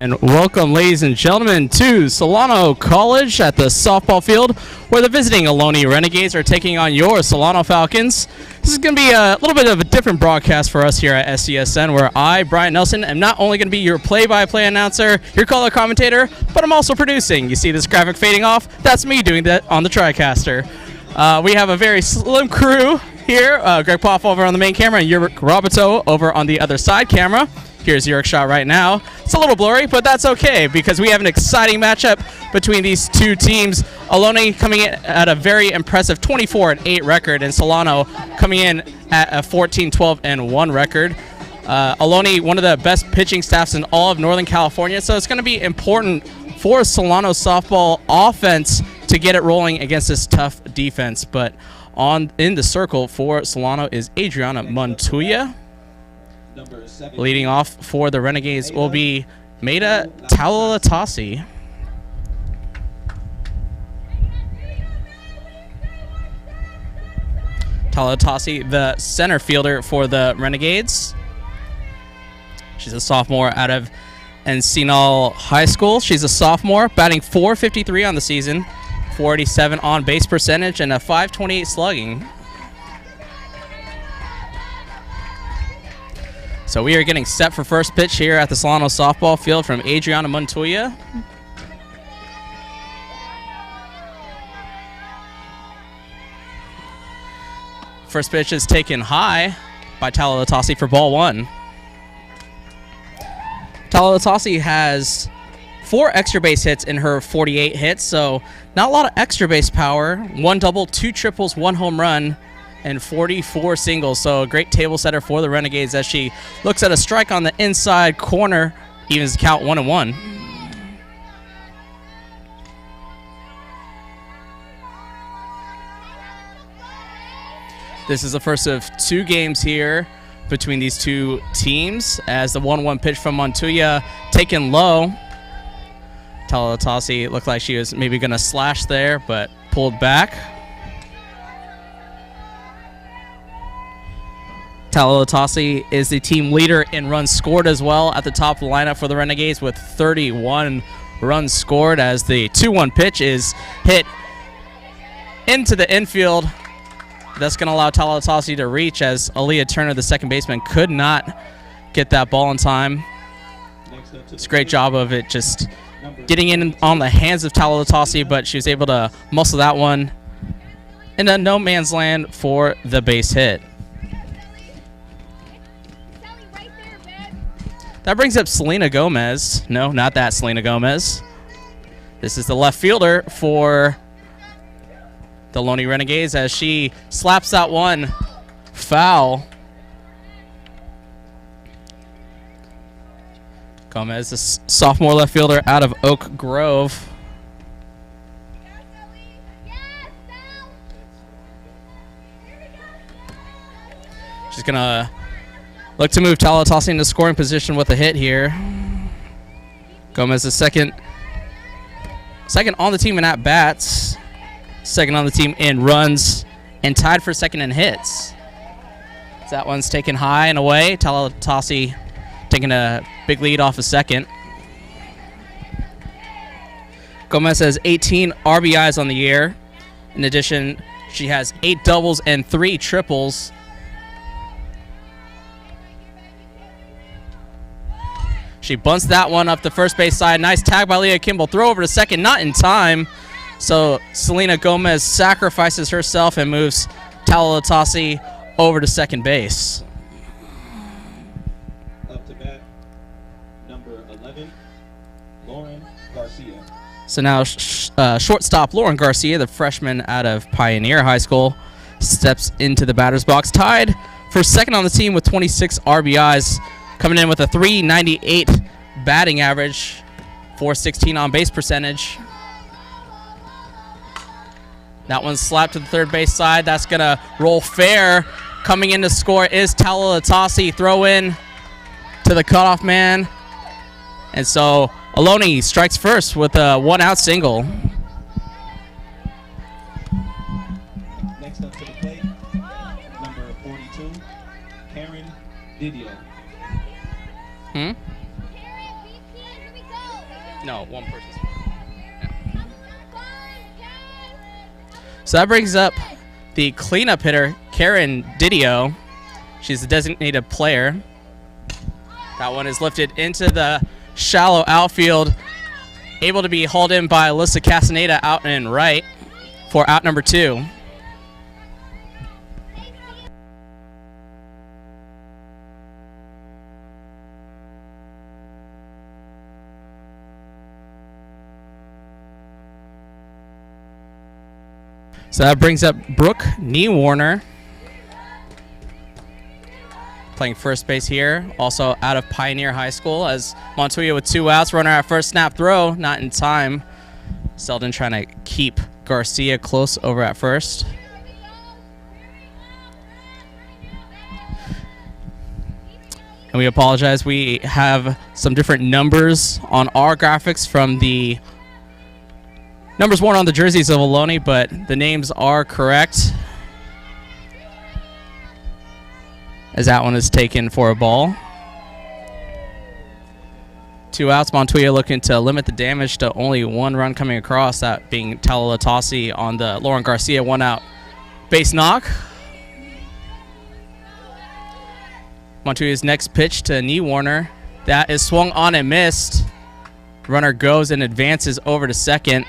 And welcome, ladies and gentlemen, to Solano College at the softball field, where the visiting Ohlone Renegades are taking on your Solano Falcons. This is going to be a little bit of a different broadcast for us here at SCSN, where I, Brian Nelson, am not only going to be your play-by-play announcer, your color commentator, but I'm also producing. You see this graphic fading off? That's me doing that on the TriCaster. We have a very slim crew here. Greg Poff over on the main camera and Yurik Roboto over on the other side camera. Here's Yurik's shot right now. It's a little blurry, but that's okay because we have an exciting matchup between these two teams. Ohlone coming in at a very impressive 24-8 record, and Solano coming in at a 14-12-1 record. Ohlone, one of the best pitching staffs in all of Northern California, so it's going to be important for Solano softball offense to get it rolling against this tough defense. But in the circle for Solano is Adriana Montoya. Leading off for the Renegades will be Maida Talalatasi. Talalatasi, the center fielder for the Renegades. She's a sophomore out of Encinal High School. She's a sophomore, batting .453 on the season, .487 on base percentage, and a .528 slugging. So we are getting set for first pitch here at the Solano softball field from Adriana Montoya. First pitch is taken high by Talalatasi for ball one. Talalatasi has 4 extra base hits in her 48 hits, so not a lot of extra base power. 1 double, 2 triples, 1 home run, and 44 singles. So a great table setter for the Renegades as she looks at a strike on the inside corner, evens the count 1-1. This is the first of 2 games here between these two teams as the 1-1 pitch from Montoya taken low. Talalatasi looked like she was maybe going to slash there, but pulled back. Talalatasi is the team leader in runs scored as well at the top of the lineup for the Renegades with 31 runs scored as the 2-1 pitch is hit into the infield. That's going to allow Talalatasi to reach as Aaliyah Turner, the second baseman, could not get that ball in time. It's a great job of it just getting in on the hands of Talalatasi, but she was able to muscle that one into no man's land for the base hit. That brings up Selena Gomez. No, not that Selena Gomez. This is the left fielder for the Ohlone Renegades as she slaps that one foul. Gomez, the sophomore left fielder out of Oak Grove. She's going to look to move Talalatasi into scoring position with a hit here. Gomez is second on the team in at-bats, second on the team in runs, and tied for second in hits. That one's taken high and away. Talalatasi taking a big lead off of second. Gomez has 18 RBIs on the year. In addition, she has 8 doubles and 3 triples. She bunts that one up the first base side. Nice tag by Leah Kimball. Throw over to second, not in time. So Selena Gomez sacrifices herself and moves Talalatasi over to second base. Up to bat, number 11, Lauren Garcia. So now shortstop Lauren Garcia, the freshman out of Pioneer High School, steps into the batter's box. Tied for second on the team with 26 RBIs. Coming in with a .398 batting average, .416 on base percentage. That one's slapped to the third base side. That's going to roll fair. Coming in to score is Talalatasi. Throw in to the cutoff man. And so Ohlone strikes first with a 1-out single. Next up to the plate, number 42, Karen Didio. No, one person's. Yeah. So that brings up the cleanup hitter, Karen Didio. She's the designated player. That one is lifted into the shallow outfield, able to be hauled in by Alyssa Castaneda out and right for out number 2. So that brings up Brooke Niewarner, playing first base here, also out of Pioneer High School, as Montoya with 2 outs, runner at first, snap throw, not in time. Selden trying to keep Garcia close over at first. And we apologize, we have some different numbers on our graphics from the numbers worn on the jerseys of Ohlone, but the names are correct, as that one is taken for a ball. 2 outs, Montoya looking to limit the damage to only 1 run coming across, that being Talalotasi on the Lauren Garcia 1 out base knock. Montoya's next pitch to Niewarner, that is swung on and missed. Runner goes and advances over to second.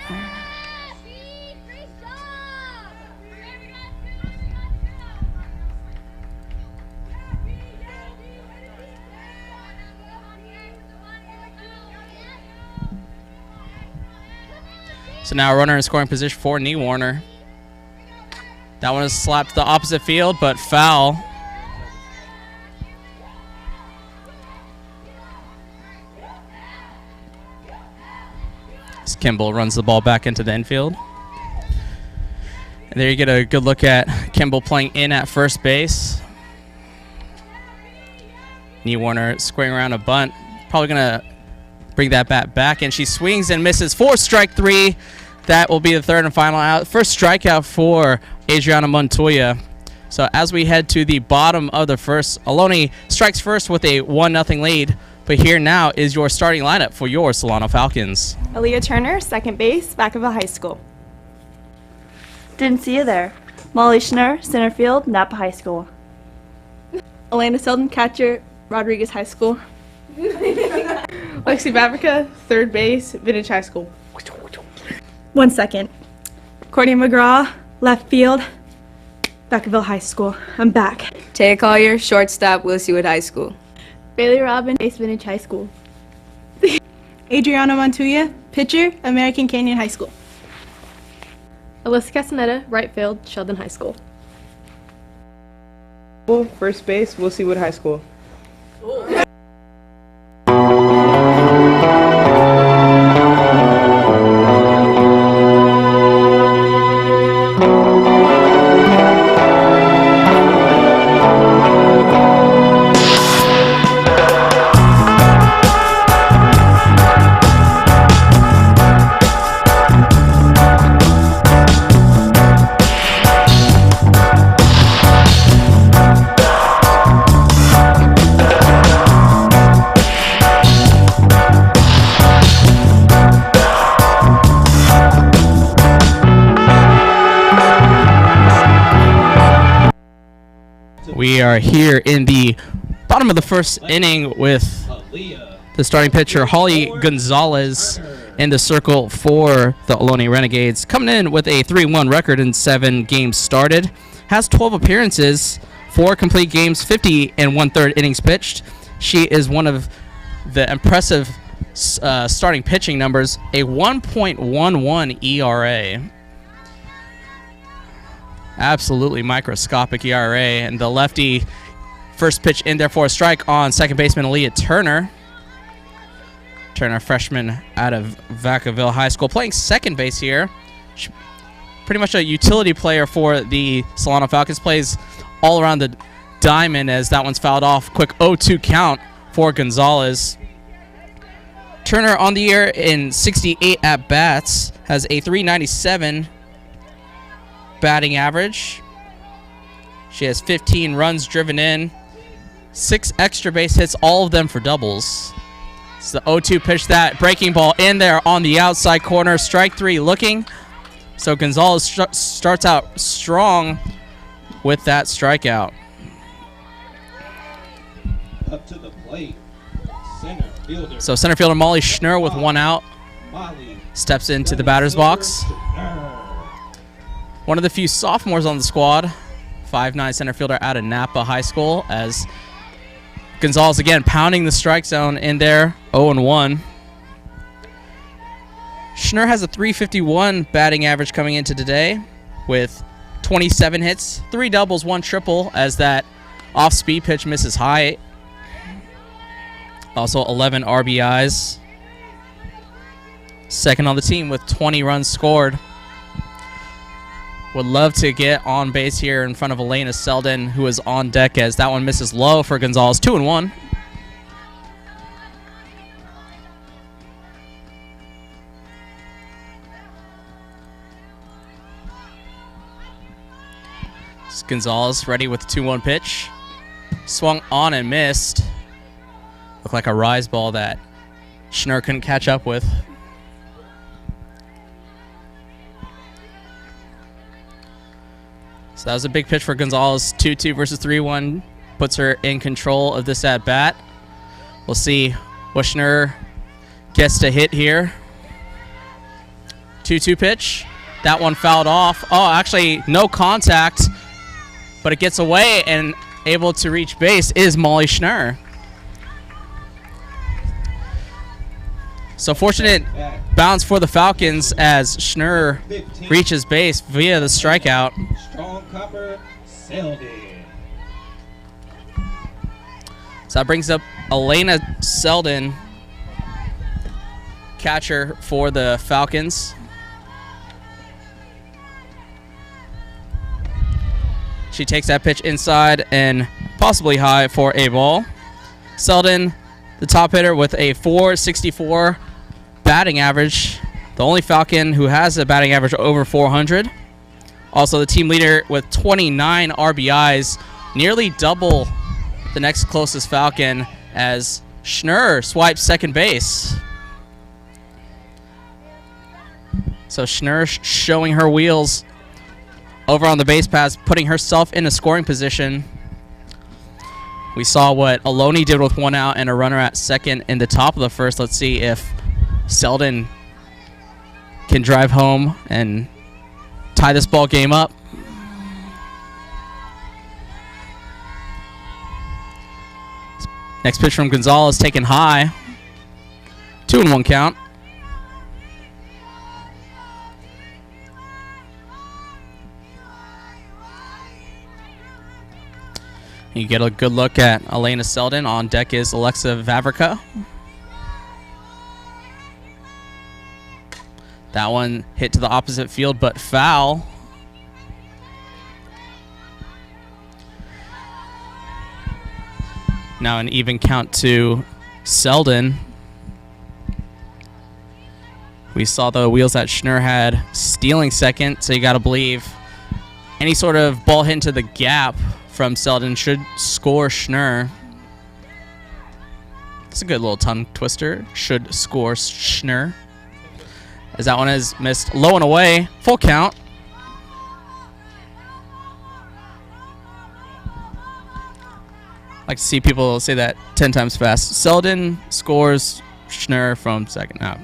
So now a runner in scoring position for Niewarner. That one is slapped the opposite field, but foul. As Kimball runs the ball back into the infield. And there you get a good look at Kimball playing in at first base. Niewarner squaring around a bunt. Probably going to bring that bat back, and she swings and misses for strike 3. That will be the third and final out. First strikeout for Adriana Montoya. So as we head to the bottom of the first, Ohlone strikes first with a 1-0 lead. But here now is your starting lineup for your Solano Falcons. Aaliyah Turner, second base, Vacaville High School. Didn't see you there. Molly Schnur, center field, Napa High School. Elena Selden, catcher, Rodriguez High School. Lexi Babrica, third base, Vintage High School. 1 second. Courtney McGraw, left field, Vacaville High School. I'm back. Taya Collier, shortstop, Willseywood High School. Bailey Robin, base, Vintage High School. Adriana Montoya, pitcher, American Canyon High School. Alyssa Castaneda, right field, Sheldon High School. First base, Willseywood High School. We are here in the bottom of the first inning with the starting pitcher, Holly Gonzalez, in the circle for the Ohlone Renegades. Coming in with a 3-1 record in 7 games started. Has 12 appearances, 4 complete games, 50 1/3 innings pitched. She is one of the impressive starting pitching numbers, a 1.11 ERA. Absolutely microscopic ERA, and the lefty first pitch in there for a strike on second baseman Aaliyah Turner. Turner, freshman out of Vacaville High School, playing second base here. She, pretty much a utility player for the Solano Falcons, plays all around the diamond as that one's fouled off. Quick 0-2 count for Gonzalez. Turner on the year in 68 at-bats, has a .397 batting average. She has 15 runs driven in, 6 extra base hits, all of them for doubles. It's the 0-2 pitch, that breaking ball in there on the outside corner. Strike 3 looking. So Gonzalez starts out strong with that strikeout. Up to the plate, center fielder. So center fielder Molly Schnur with 1 out Molly steps into the batter's box. One of the few sophomores on the squad, 5'9" center fielder out of Napa High School, as Gonzalez again pounding the strike zone in there, 0-1. Schnur has a .351 batting average coming into today with 27 hits, 3 doubles, 1 triple, as that off-speed pitch misses high. Also 11 RBIs. Second on the team with 20 runs scored. Would love to get on base here in front of Elena Selden, who is on deck, as that one misses low for Gonzalez. 2-1. Gonzalez ready with the 2-1 pitch. Swung on and missed. Looked like a rise ball that Schnur couldn't catch up with. So that was a big pitch for Gonzalez. 2-2 versus 3-1 puts her in control of this at bat. We'll see what Schnur gets to hit here. 2-2 pitch. That one fouled off. Oh, actually no contact, but it gets away, and able to reach base is Molly Schnur. So fortunate bounce for the Falcons as Schnur reaches base via the strikeout. Strong copper, Selden. So that brings up Elena Selden, catcher for the Falcons. She takes that pitch inside and possibly high for a ball. Selden, the top hitter, with a .464 batting average. The only Falcon who has a batting average over 400. Also the team leader with 29 RBIs, nearly double the next closest Falcon, as Schnur swipes second base. So Schnur showing her wheels over on the base paths, putting herself in a scoring position. We saw what Ohlone did with 1 out and a runner at second in the top of the first. Let's see if Selden can drive home and tie this ball game up. Next pitch from Gonzalez, taken high. 2-1 count. You get a good look at Elena Selden. On deck is Alexa Vavrica. That one hit to the opposite field, but foul. Now an even count to Selden. We saw the wheels that Schnur had stealing second, so you got to believe any sort of ball hit into the gap from Selden should score Schnur. It's a good little tongue twister. Should score Schnur. As that one is missed low and away. Full count. I like to see people say that 10 times fast. Selden scores Schnur from second out.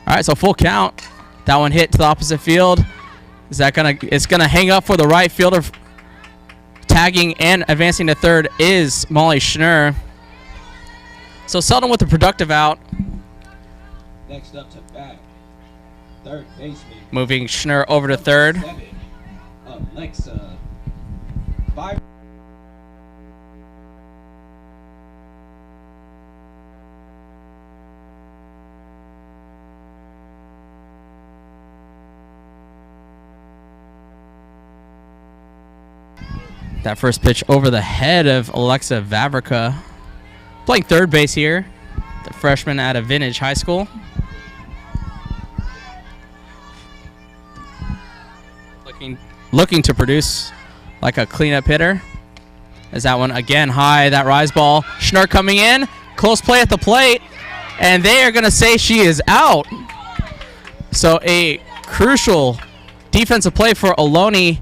All right, so full count. That one hit to the opposite field. Is that gonna? It's gonna hang up for the right fielder. Tagging and advancing to third is Molly Schnur. So Selden with a productive out. Next up to bat, third baseman. Moving Schnur over to third. 7, Alexa. 5. That first pitch over the head of Alexa Vavrica. Playing third base here. The freshman out of Vintage High School. Looking to produce like a cleanup hitter. As that one again high, that rise ball. Schnurr coming in, close play at the plate, and they are going to say she is out. So a crucial defensive play for Ohlone.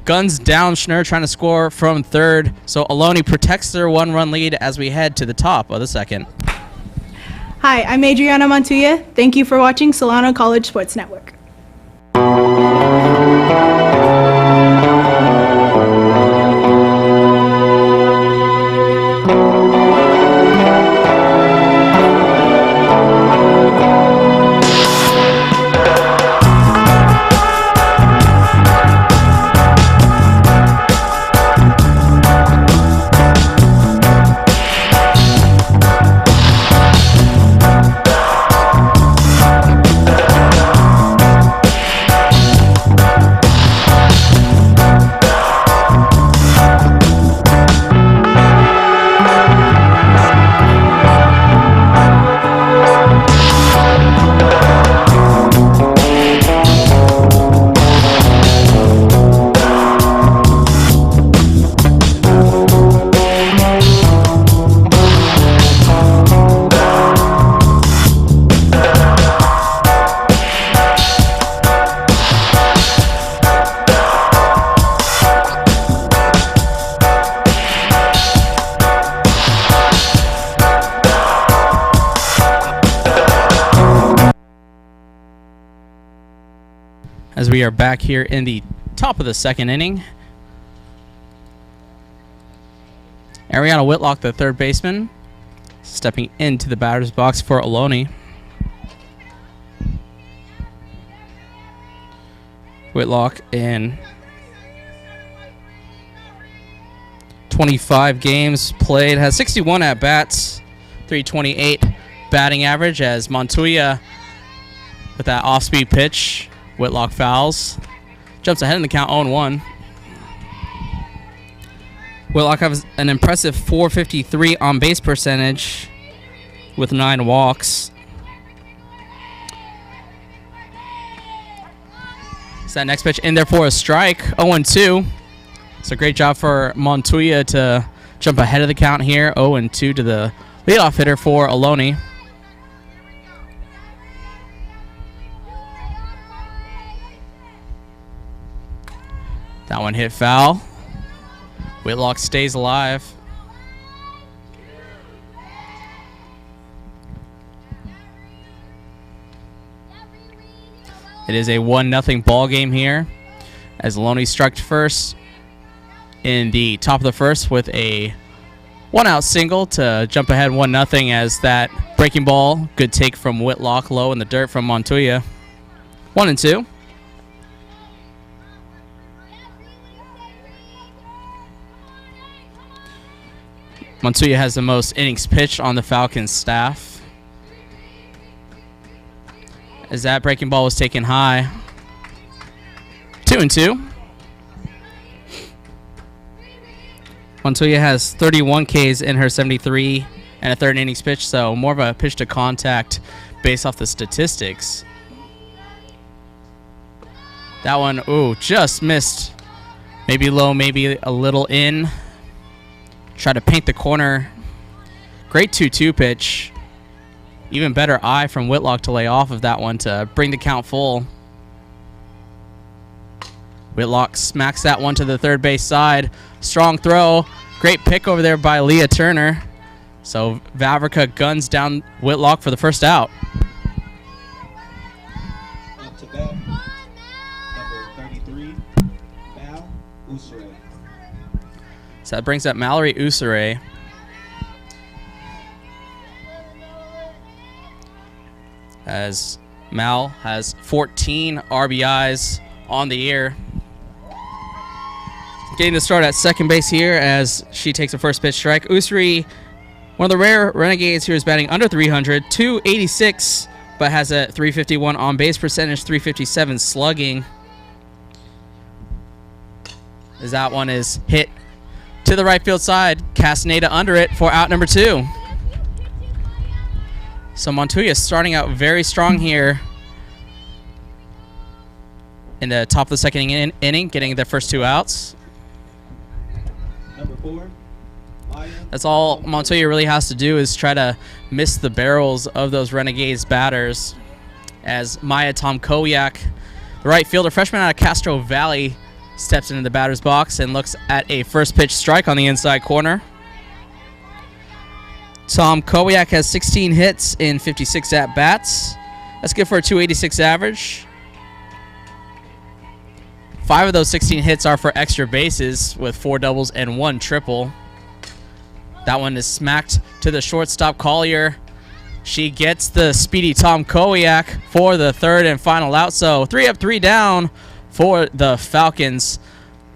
Guns down, Schnurr trying to score from third. So Ohlone protects their 1-run lead as we head to the top of the second. Hi, I'm Adriana Montoya. Thank you for watching Solano College Sports Network. As we are back here in the top of the second inning. Ariana Whitlock, the third baseman, stepping into the batter's box for Ohlone. Whitlock in 25 games played, has 61 at-bats, 328 batting average, as Montoya with that off-speed pitch. Whitlock fouls. Jumps ahead in the count, 0-1. Whitlock has an impressive .453 on-base percentage with 9 walks. So that next pitch in there for a strike, 0-2. So great job for Montoya to jump ahead of the count here, 0-2 to the leadoff hitter for Ohlone. That one hit foul. Whitlock stays alive. It is a 1-0 ball game here, as Ohlone struck first in the top of the first with a 1-out single to jump ahead 1-0, as that breaking ball, good take from Whitlock, low in the dirt from Montoya. 1-2. Montoya has the most innings pitched on the Falcons staff, as that breaking ball was taken high. 2-2. Montoya has 31 Ks in her 73 and a third innings pitch, so more of a pitch to contact based off the statistics. That one, ooh, just missed. Maybe low, maybe a little in. Try to paint the corner. Great 2-2 pitch. Even better eye from Whitlock to lay off of that one to bring the count full. Whitlock smacks that one to the third base side. Strong throw. Great pick over there by Leah Turner. So Vavrica guns down Whitlock for the first out. Up to bat, number 33, Mal Usure. So that brings up Mallory Usure. As Mal has 14 RBIs on the year. Getting the start at second base here as she takes a first pitch strike. Usure, one of the rare Renegades here, is batting under 300, 286, but has a 351 on base percentage, 357 slugging. As that one is hit to the right field side, Castaneda under it for out number 2. So Montoya starting out very strong here in the top of the second inning, getting their first 2 outs. 4, Maya. That's all Montoya really has to do is try to miss the barrels of those Renegades batters as Maya Tomkowiak, the right fielder, freshman out of Castro Valley, steps into the batter's box and looks at a first pitch strike on the inside corner. Tom Kowiak has 16 hits in 56 at-bats. That's good for a 286 average. 5 of those 16 hits are for extra bases with 4 doubles and 1 triple. That one is smacked to the shortstop Collier. She gets the speedy Tom Kowiak for the third and final out. So 3 up, 3 down for the Falcons.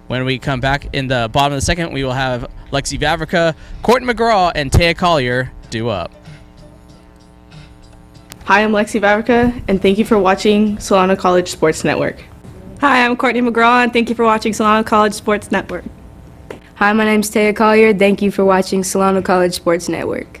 When we come back in the bottom of the second, we will have Lexi Vavrica, Courtney McGraw, and Taya Collier due up. Hi, I'm Lexi Vavrica, and thank you for watching Solano College Sports Network. Hi, I'm Courtney McGraw, and thank you for watching Solano College Sports Network. Hi, my name's Taya Collier. Thank you for watching Solano College Sports Network.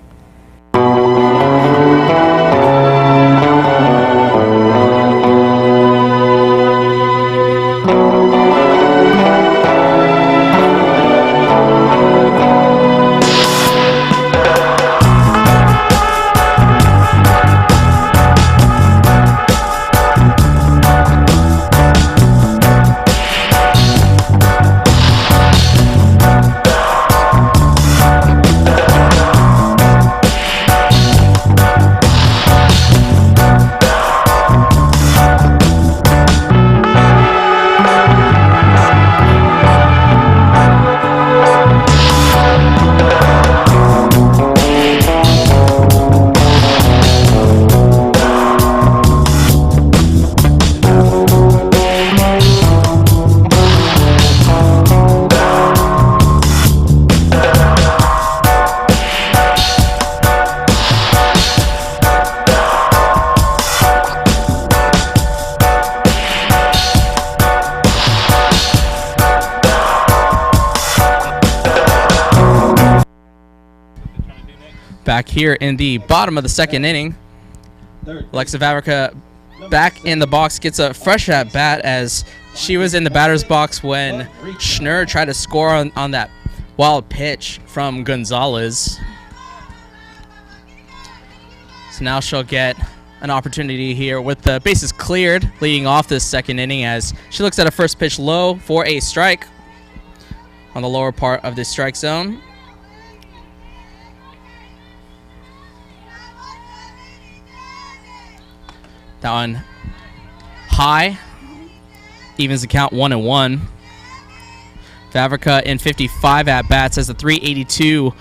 Back here in the bottom of the second inning, Alexa Vavrica back in the box gets a fresh at bat as she was in the batter's box when Schnur tried to score on that wild pitch from Gonzalez. So now she'll get an opportunity here with the bases cleared leading off this second inning as she looks at a first pitch low for a strike on the lower part of the strike zone. That one high, evens the count 1-1. Vavrica in 55 at-bats has a 382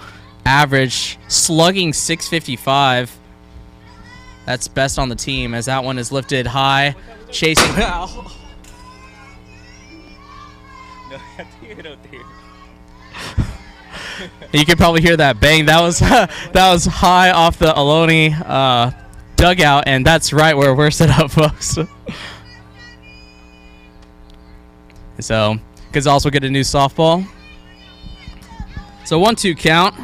average, slugging 655. That's best on the team as that one is lifted high, chasing. You can probably hear that bang. That was that was high off the Ohlone dugout, and that's right where we're set up, folks. So Gonzalez will get a new softball. So 1-2 count.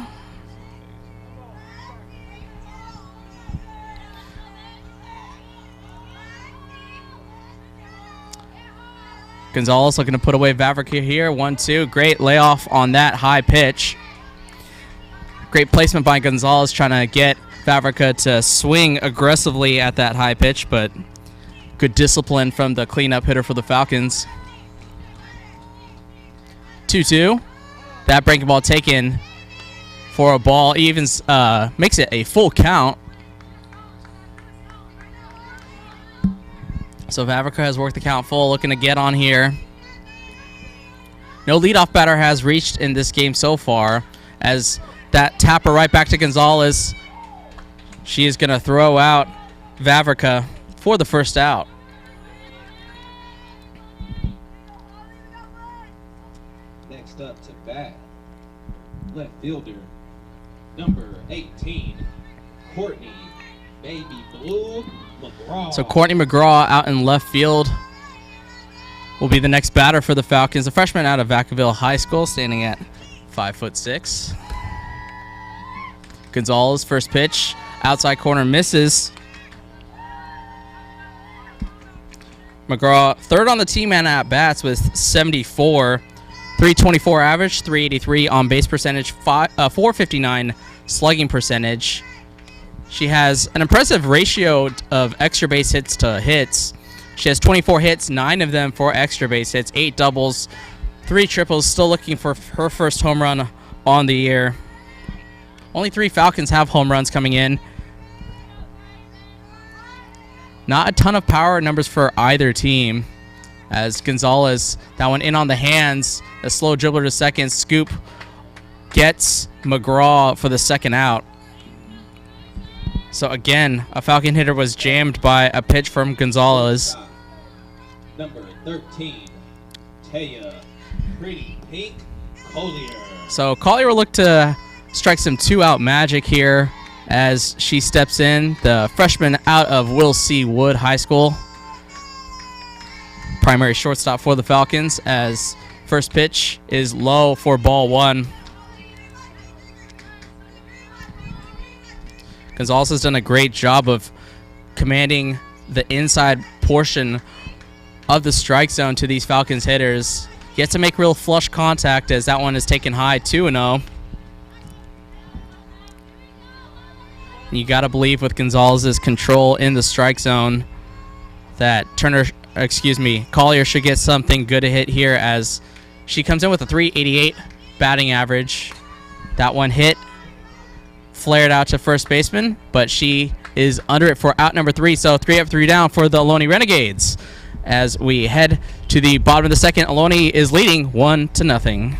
Gonzalez looking to put away Vavrica here. 1-2. Great layoff on that high pitch. Great placement by Gonzalez trying to get Vavrica to swing aggressively at that high pitch, but good discipline from the cleanup hitter for the Falcons. 2-2. That breaking ball taken for a ball evens, makes it a full count. So Vavrica has worked the count full, looking to get on here. No leadoff batter has reached in this game so far, as that tapper right back to Gonzalez. She is going to throw out Vavrica for the first out. Next up to bat, left fielder, number 18, Courtney Baby Blue McGraw. So Courtney McGraw out in left field will be the next batter for the Falcons. A freshman out of Vacaville High School, standing at 5'6". Gonzalez, first pitch. Outside corner misses. McGraw, third on the team and at bats with 74. 324 average, 383 on base percentage, 459 slugging percentage. She has an impressive ratio of extra base hits to hits. She has 24 hits, 9 of them for extra base hits, 8 doubles, 3 triples, still looking for her first home run on the year. Only 3 Falcons have home runs coming in. Not a ton of power numbers for either team, as Gonzalez, that one in on the hands, a slow dribbler to second, scoop gets McGraw for the second out. So again, a Falcon hitter was jammed by a pitch from Gonzalez. Number 13, Taya Pretty Pink Collier. So Collier will look to strike some 2-out magic here as she steps in, the freshman out of Will C. Wood High School. Primary shortstop for the Falcons, as first pitch is low for ball 1. Gonzalez has done a great job of commanding the inside portion of the strike zone to these Falcons hitters. Yet to make real flush contact, as that one is taken high, 2-0. You got to believe with Gonzalez's control in the strike zone that Collier should get something good to hit here, as she comes in with a 388 batting average. That one hit, flared out to first baseman, but she is under it for out number 3. So 3 up, 3 down for the Ohlone Renegades. As we head to the bottom of the second, Ohlone is leading 1-0.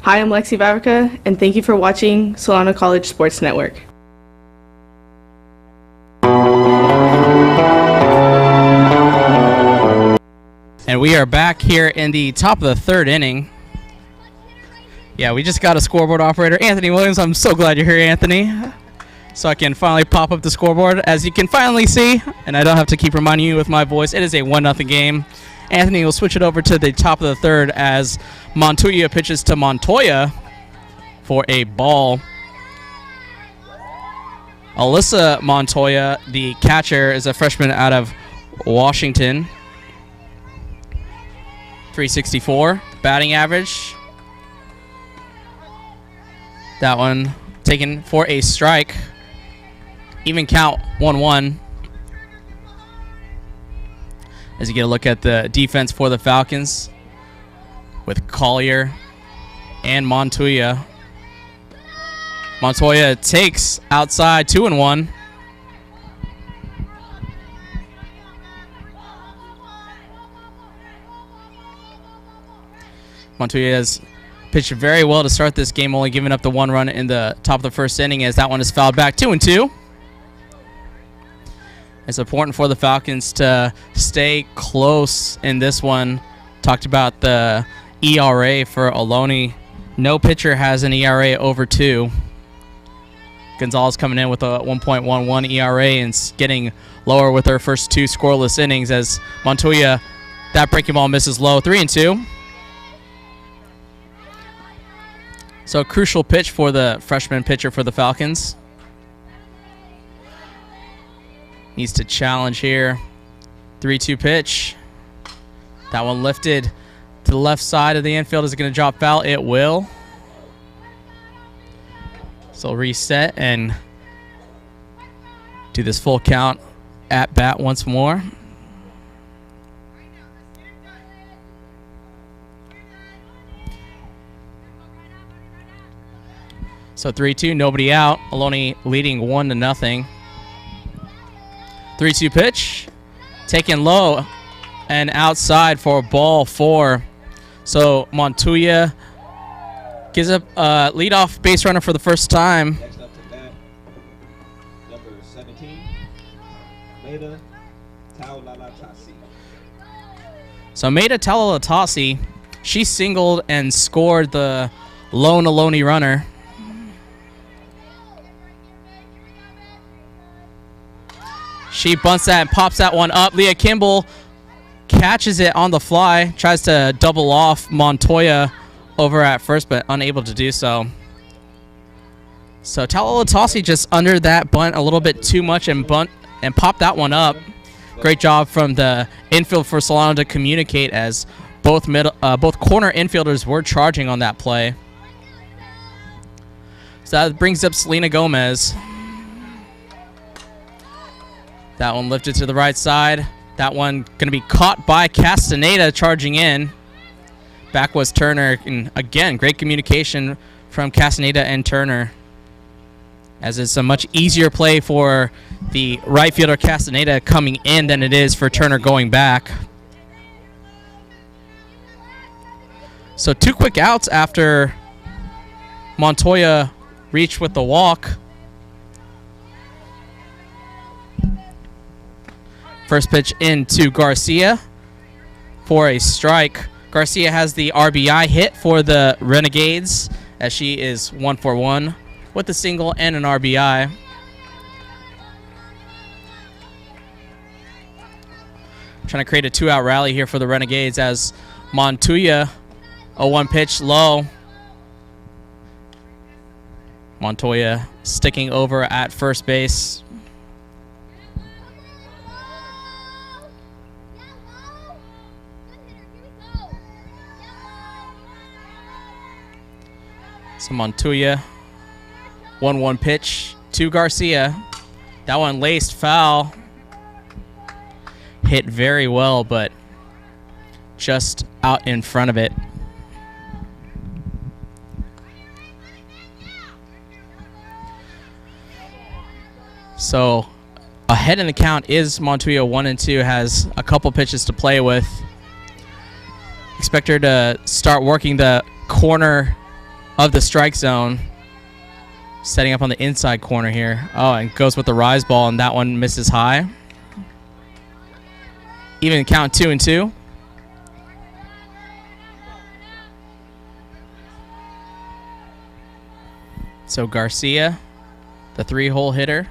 Hi, I'm Lexi Vavica, and thank you for watching Solano College Sports Network. And we are back here in the top of the third inning. Yeah, we just got a scoreboard operator, Anthony Williams. I'm so glad you're here, Anthony. So I can finally pop up the scoreboard. As you can finally see, and I don't have to keep reminding you with my voice, it is a 1-0 game. Anthony will switch it over to the top of the third as Montoya pitches to Montoya for a ball. Alyssa Montoya, the catcher, is a freshman out of Washington. 364 batting average. That one taken for a strike. Even count, 1-1. As you get a look at the defense for the Falcons with Collier and Montoya. Montoya takes outside, 2-1. Montoya has pitched very well to start this game, only giving up the 1 run in the top of the first inning, as that one is fouled back, 2-2. It's important for the Falcons to stay close in this one. Talked about the ERA for Ohlone. No pitcher has an ERA over 2. Gonzalez coming in with a 1.11 ERA and getting lower with her first 2 scoreless innings, as Montoya, that breaking ball misses low, 3-2. So a crucial pitch for the freshman pitcher for the Falcons. Needs to challenge here. 3-2 pitch. That one lifted to the left side of the infield. Is it going to drop foul? It will. So reset and do this full count at bat once more. So 3-2, nobody out. Ohlone leading 1-0. 3-2 pitch, taken low and outside for ball 4. So Montoya gives up a leadoff base runner for the first time. Next up to bat, number 17, Maida Taulalatasi. So Maida Taulalatasi, she singled and scored the lone Ohlone runner. She bunts that and pops that one up. Leah Kimball catches it on the fly, tries to double off Montoya over at first, but unable to do so. So Taulalatasi just under that bunt a little bit too much and popped that one up. Great job from the infield for Solano to communicate as both corner infielders were charging on that play. So that brings up Selena Gomez. That one lifted to the right side. That one going to be caught by Castaneda charging in. Back was Turner. And again, great communication from Castaneda and Turner, as it's a much easier play for the right fielder Castaneda coming in than it is for Turner going back. So 2 quick outs after Montoya reached with the walk. First pitch into Garcia for a strike. Garcia has the RBI hit for the Renegades, as she is 1 for 1 with a single and an RBI. Trying to create a 2-out rally here for the Renegades as Montoya, a 1 pitch low. Montoya sticking over at first base. So Montoya, 1-1 pitch to Garcia. That one laced foul. Hit very well, but just out in front of it. So ahead in the count is Montoya 1-2, has a couple pitches to play with. Expect her to start working the corner of the strike zone, setting up on the inside corner here. Oh, and goes with the rise ball, and that one misses high. Even count 2-2. So Garcia, the 3-hole hitter,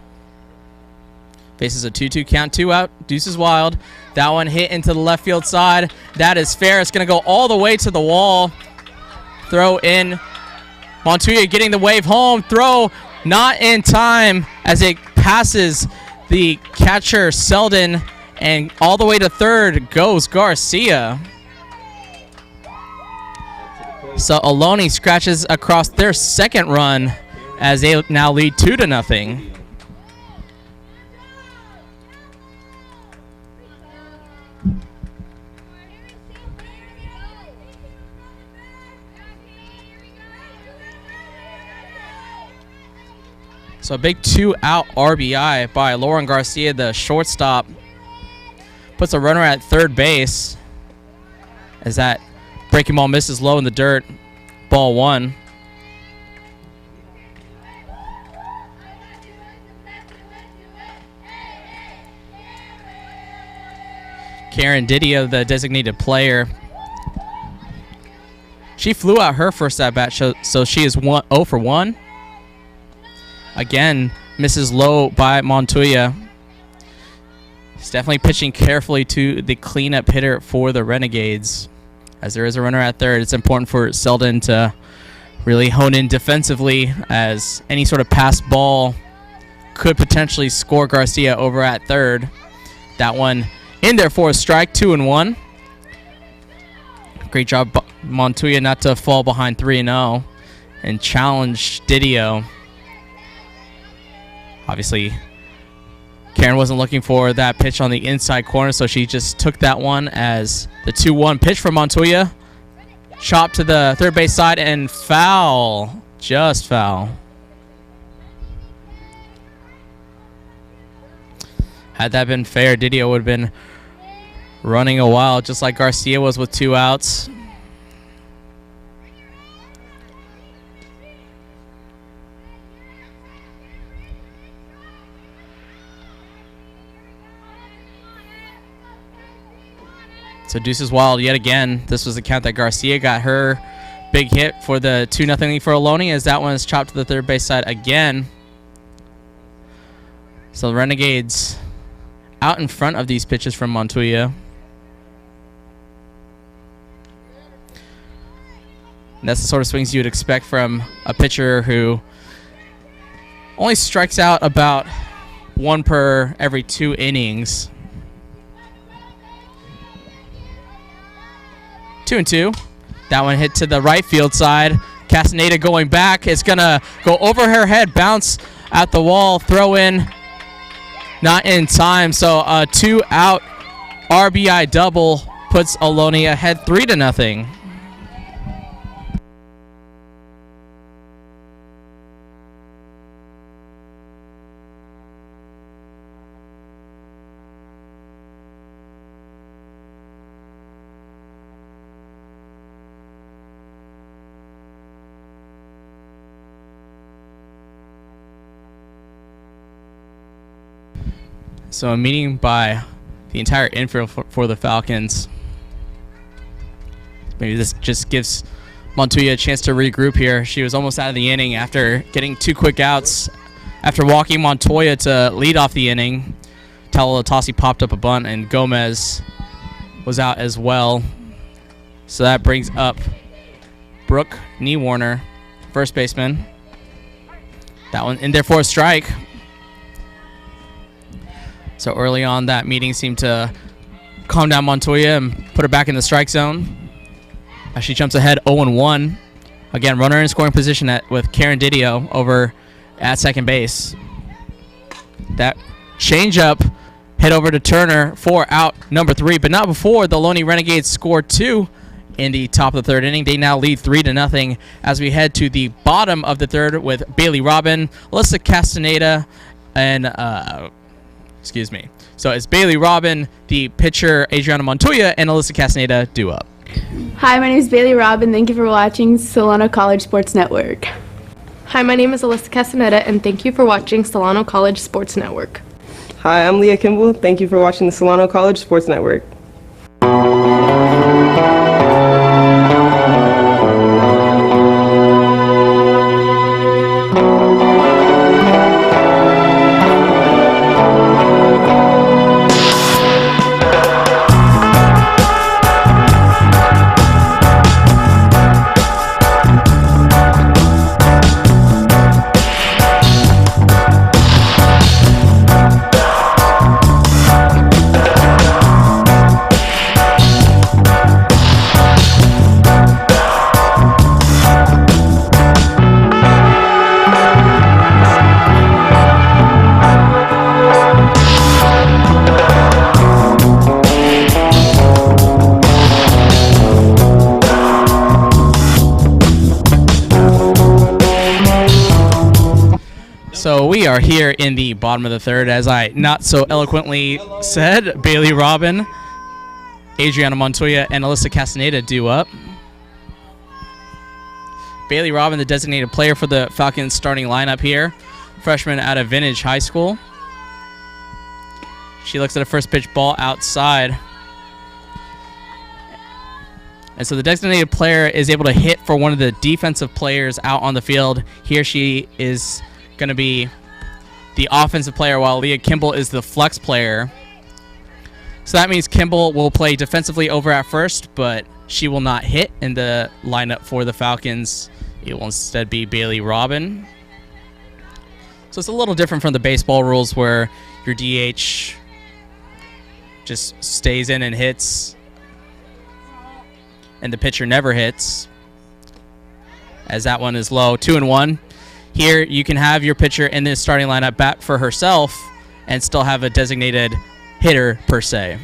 faces a 2-2 count, 2 out, deuces wild. That one hit into the left field side. That is fair. It's going to go all the way to the wall. Throw in. Montoya getting the wave home. Throw not in time as it passes the catcher Selden, and all the way to third goes Garcia. So Ohlone scratches across their second run as they now lead 2-0. So a big 2-out RBI by Lauren Garcia, the shortstop. Puts a runner at third base as that breaking ball misses low in the dirt. Ball 1. Karen Didio, the designated player. She flew out her first at-bat, so she is 0 for 1. Again, misses low by Montoya. He's definitely pitching carefully to the cleanup hitter for the Renegades. As there is a runner at third, it's important for Selden to really hone in defensively, as any sort of pass ball could potentially score Garcia over at third. That one in there for a strike, 2-1. Great job, Montoya, not to fall behind 3-0 and challenge Didio. Obviously, Karen wasn't looking for that pitch on the inside corner, so she just took that one as the 2-1 pitch from Montoya. Chop to the third base side and foul. Just foul. Had that been fair, Didio would have been running a while, just like Garcia was with 2 outs. So Deuces Wild yet again. This was the count that Garcia got her big hit for the 2-0 lead for Ohlone, as that one is chopped to the third base side again. So the Renegades out in front of these pitches from Montoya. And that's the sort of swings you would expect from a pitcher who only strikes out about 1 per every 2 innings. 2-2. That one hit to the right field side. Castaneda going back. It's going to go over her head, bounce at the wall, throw in. Not in time. So a 2-out RBI double puts Ohlone ahead 3-0. So a meeting by the entire infield for the Falcons. Maybe this just gives Montoya a chance to regroup here. She was almost out of the inning after getting 2 quick outs. After walking Montoya to lead off the inning, Talatasi popped up a bunt, and Gomez was out as well. So that brings up Brooke Niewarner, first baseman. That one in there for a strike. So early on, that meeting seemed to calm down Montoya and put her back in the strike zone. As she jumps ahead 0-1. Again, runner in scoring position with Karen Didio over at second base. That changeup hit over to Turner for out number 3, but not before the Ohlone Renegades scored 2 in the top of the 3rd inning. They now lead 3-0 as we head to the bottom of the 3rd with Bailey Robin, Alyssa Castaneda, and excuse me. So it's Bailey Robin, the pitcher Adriana Montoya, and Alyssa Castaneda due up. Hi, my name is Bailey Robin. Thank you for watching Solano College Sports Network. Hi, my name is Alyssa Castaneda, and thank you for watching Solano College Sports Network. Hi, I'm Leah Kimball. Thank you for watching the Solano College Sports Network. So we are here in the bottom of the 3rd, as I not so eloquently said. Bailey Robin, Adriana Montoya, and Alyssa Castaneda due up. Bailey Robin, the designated player for the Falcons starting lineup here. Freshman out of Vintage High School. She looks at a first pitch ball outside. And so the designated player is able to hit for one of the defensive players out on the field. Here she is going to be the offensive player, while Leah Kimball is the flex player. So that means Kimball will play defensively over at first, but she will not hit in the lineup for the Falcons. It will instead be Bailey Robin. So it's a little different from the baseball rules where your DH just stays in and hits. and the pitcher never hits, as that one is low. 2-1. Here you can have your pitcher in the starting lineup bat for herself and still have a designated hitter per se.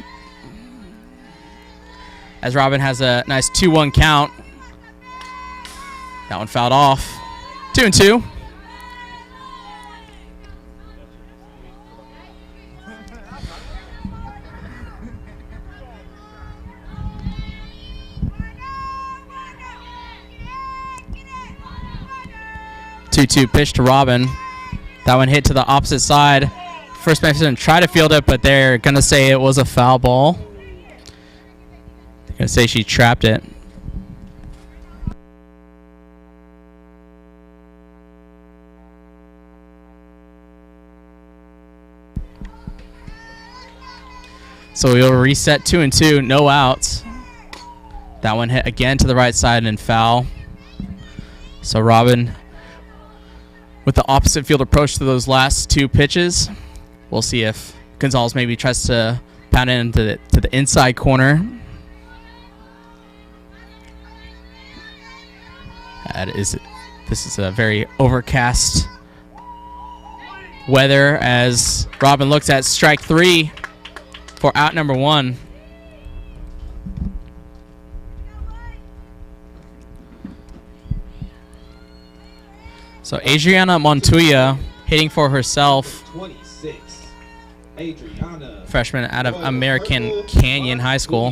As Robin has a nice 2-1 count. That one fouled off. 2-2. Two pitch to Robin. That one hit to the opposite side. First baseman tried to field it, but they're going to say it was a foul ball. They're going to say she trapped it. So we'll reset 2-2, no outs. That one hit again to the right side and foul. So Robin with the opposite field approach to those last two pitches. We'll see if Gonzalez maybe tries to pound it into the inside corner. This is a very overcast weather as Robin looks at strike 3 for out number 1. So Adriana Montoya hitting for herself. 26. Adriana. Freshman out of American Canyon High School.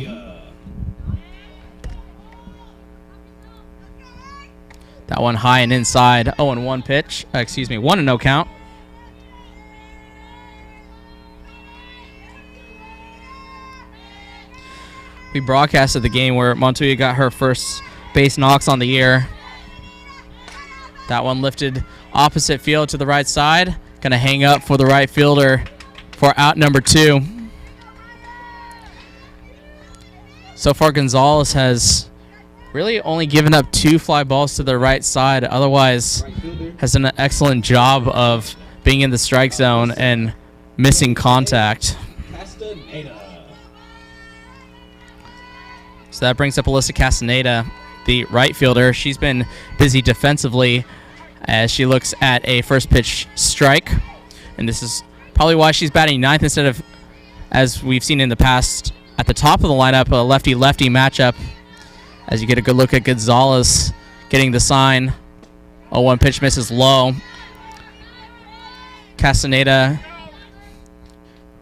That one high and inside. 0-1 pitch. 1-0 count. We broadcasted the game where Montoya got her first base knocks on the year. That one lifted opposite field to the right side. Gonna hang up for the right fielder for out number 2. So far, Gonzalez has really only given up 2 fly balls to the right side. Otherwise, has done an excellent job of being in the strike zone and missing contact. So that brings up Alyssa Castaneda, the right fielder. She's been busy defensively as she looks at a first pitch strike. And this is probably why she's batting 9th instead of, as we've seen in the past, at the top of the lineup, a lefty-lefty matchup. As you get a good look at Gonzalez getting the sign. 0-1 pitch misses low. Castaneda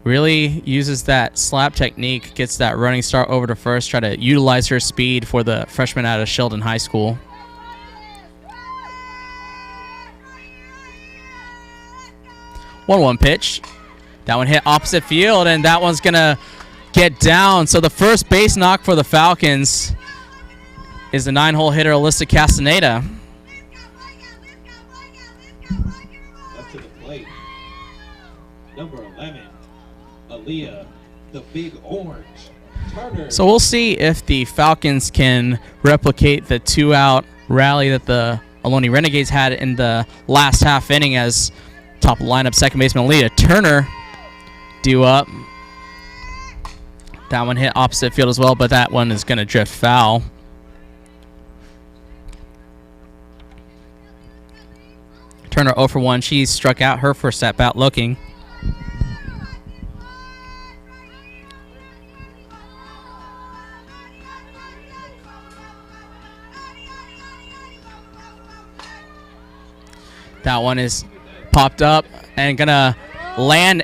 really uses that slap technique, gets that running start over to first, try to utilize her speed for the freshman out of Sheldon High School. One pitch. That one hit opposite field, and that one's going to get down. So the first base knock for the Falcons is the 9-hole hitter, Alyssa Castaneda. Up to the plate. Number 11, Aaliyah, the Big Orange. Turner. So we'll see if the Falcons can replicate the 2-out rally that the Ohlone Renegades had in the last half inning as top lineup second baseman Aaliyah Turner due up. That one hit opposite field as well, but that one is going to drift foul. Turner 0 for 1. She struck out her first at-bat looking. That one is popped up and gonna land.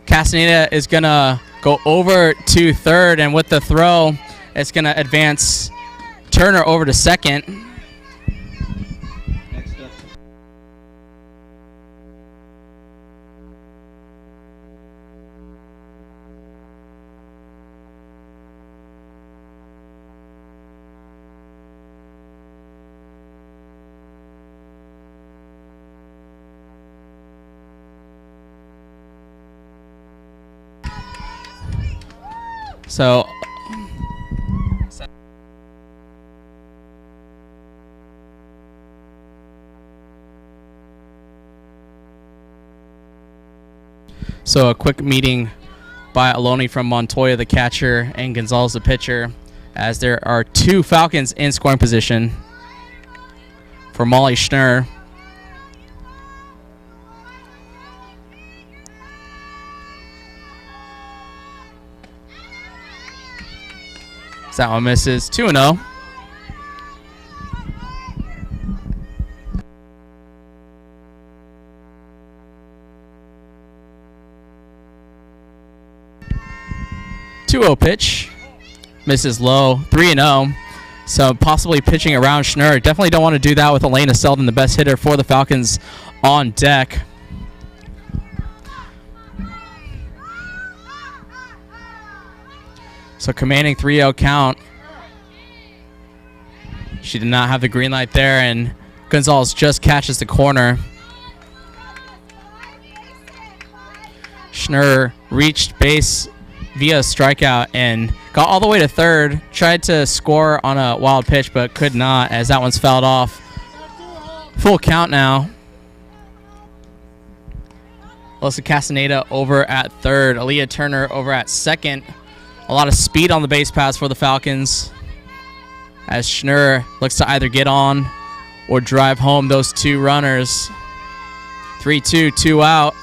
Castaneda is gonna go over to third, and with the throw, it's gonna advance Turner over to second. Next up. So a quick meeting by Ohlone from Montoya, the catcher, and Gonzalez, the pitcher. as there are 2 Falcons in scoring position for Molly Schnurr. That one misses. 2-0. Pitch. Misses low. 3-0. So possibly pitching around Schnurr. Definitely don't want to do that with Elena Selden, the best hitter for the Falcons, on deck. So commanding 3-0 count. She did not have the green light there, and Gonzalez just catches the corner. Schnurr reached base via strikeout and got all the way to third. Tried to score on a wild pitch, but could not, as that one's fouled off. Full count now. Alyssa Castaneda over at third. Aaliyah Turner over at second. A lot of speed on the base pass for the Falcons, as Schnurr looks to either get on or drive home those 2 runners. 3-2, 2 out.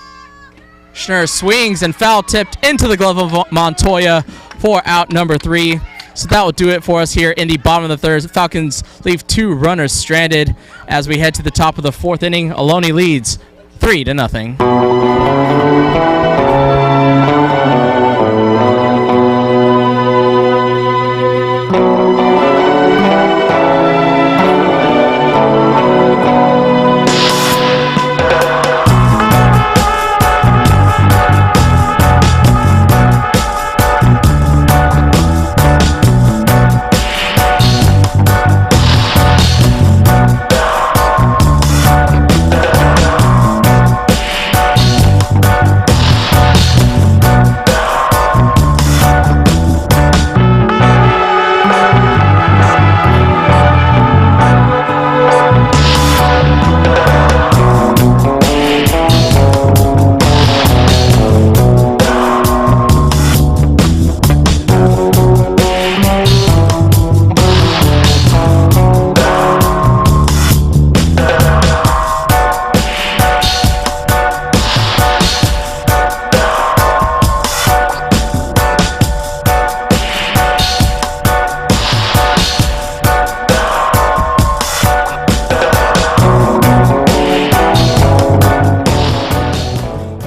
Schnurr swings and foul tipped into the glove of Montoya for out number 3. So that will do it for us here in the bottom of the third. Falcons leave 2 runners stranded as we head to the top of the 4th inning. Ohlone leads 3-0.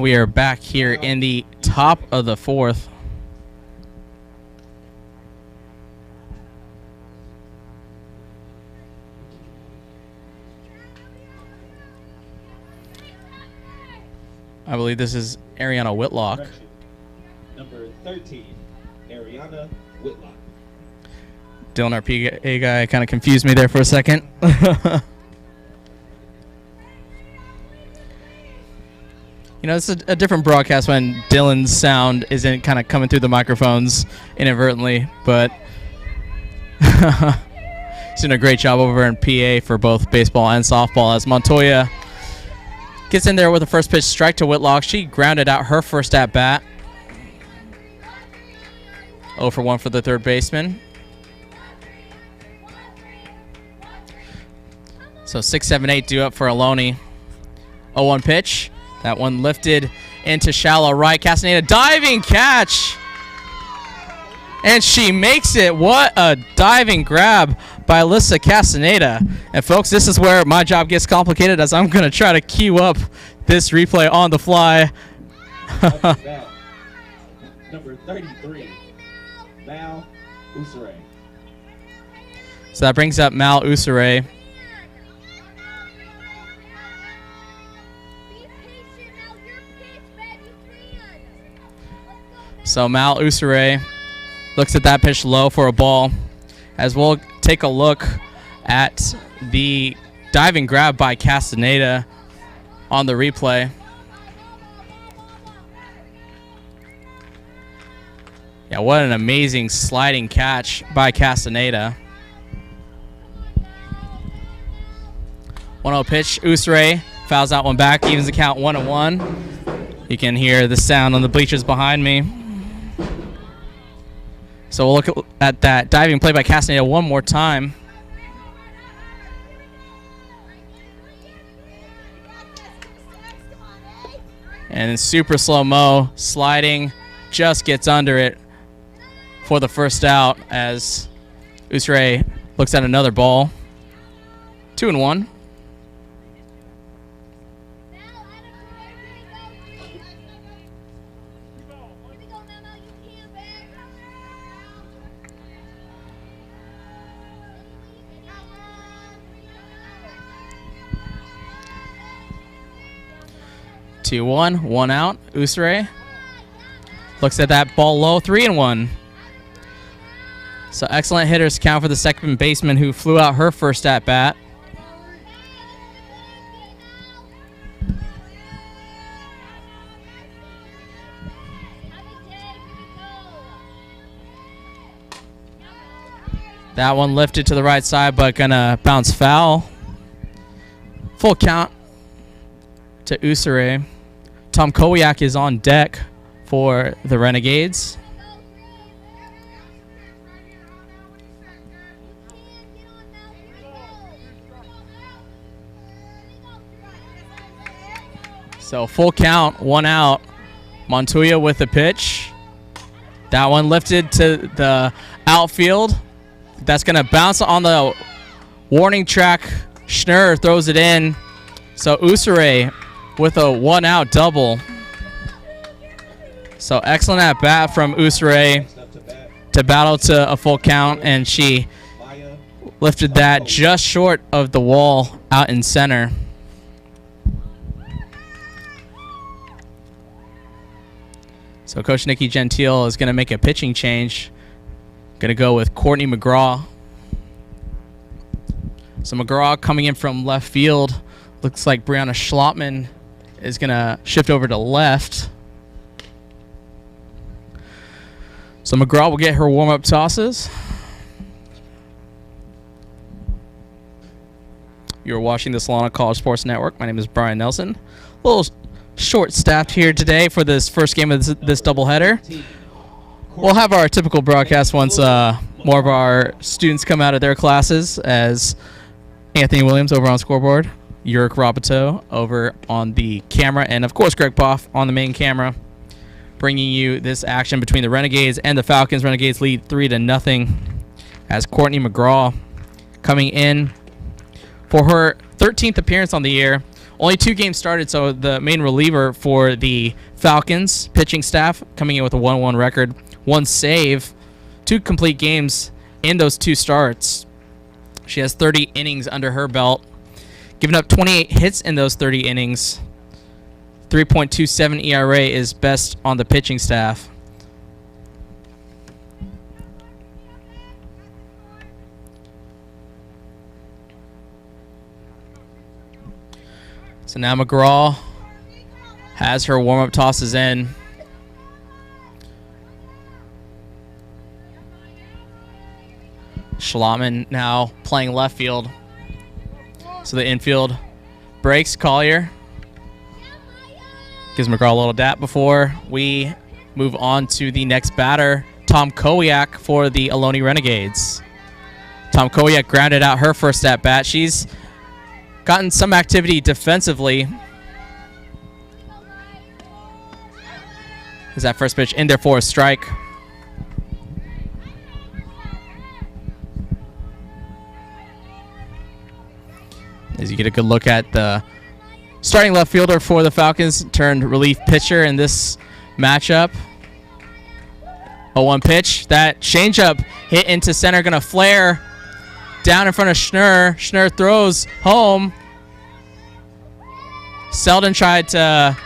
We are back here in the top of the 4th. I believe this is Ariana Whitlock. Number 13, Ariana Whitlock. Dylan, our PA guy, kind of confused me there for a second. You know, it's a different broadcast when Dylan's sound isn't kind of coming through the microphones inadvertently, but he's doing a great job over in PA for both baseball and softball, as Montoya gets in there with a first pitch strike to Whitlock. She grounded out her first at bat. 0 for 1 for the third baseman. So 6, 7, 8 due up for Ohlone. 0-1 pitch. That one lifted into shallow right. Castaneda diving catch. And she makes it. What a diving grab by Alyssa Castaneda. And folks, this is where my job gets complicated, as I'm going to try to queue up this replay on the fly. Number 33, Mal Usare. So that brings up Mal Usare. So Mal Usare looks at that pitch low for a ball, as we'll take a look at the diving grab by Castaneda on the replay. Yeah, what an amazing sliding catch by Castaneda. 1-0 pitch. Usare fouls that one back, evens the count 1-1. You can hear the sound on the bleachers behind me. So we'll look at that diving play by Castaneda one more time. And super slow-mo, sliding, just gets under it for the first out as Usure looks at another ball. 2-1. One out. Usure looks at that ball low. 3-1. So excellent hitters count for the second baseman who flew out her first at bat. That one lifted to the right side, but gonna bounce foul. Full count to Usure. Tom Kowiak is on deck for the Renegades. So full count, 1 out. Montoya with the pitch. That one lifted to the outfield. That's going to bounce on the warning track. Schnurr throws it in. So Usure with a 1 out double. So excellent at bat from Usure to battle to a full count, and she lifted that just short of the wall out in center. So Coach Nikki Gentile is going to make a pitching change. Going to go with Courtney McGraw. So McGraw coming in from left field. Looks like Brianna Schlottman is going to shift over to left. So McGraw will get her warm-up tosses. You're watching the Solano College Sports Network. My name is Brian Nelson. A little short-staffed here today for this first game of this doubleheader. We'll have our typical broadcast once more of our students come out of their classes, as Anthony Williams over on scoreboard, Yurik Robito over on the camera, and of course Greg Poff on the main camera, bringing you this action between the Renegades and the Falcons. Renegades lead 3-0 as Courtney McGraw coming in for her 13th appearance on the year. Only 2 games started, so the main reliever for the Falcons pitching staff coming in with a 1-1 record, 1 save, 2 complete games in those 2 starts. She has 30 innings under her belt, giving up 28 hits in those 30 innings. 3.27 ERA is best on the pitching staff. So now McGraw has her warm-up tosses in. Schlottman now playing left field. So the infield breaks. Collier gives McGraw a little dap before we move on to the next batter, Tom Kowiak for the Ohlone Renegades. Tom Kowiak grounded out her first at bat. She's gotten some activity defensively. Is that first pitch in there for a strike? As you get a good look at the starting left fielder for the Falcons turned relief pitcher in this matchup. 0-1 pitch. That changeup hit into center, gonna flare down in front of Schnurr. Schnurr throws home. Selden tried to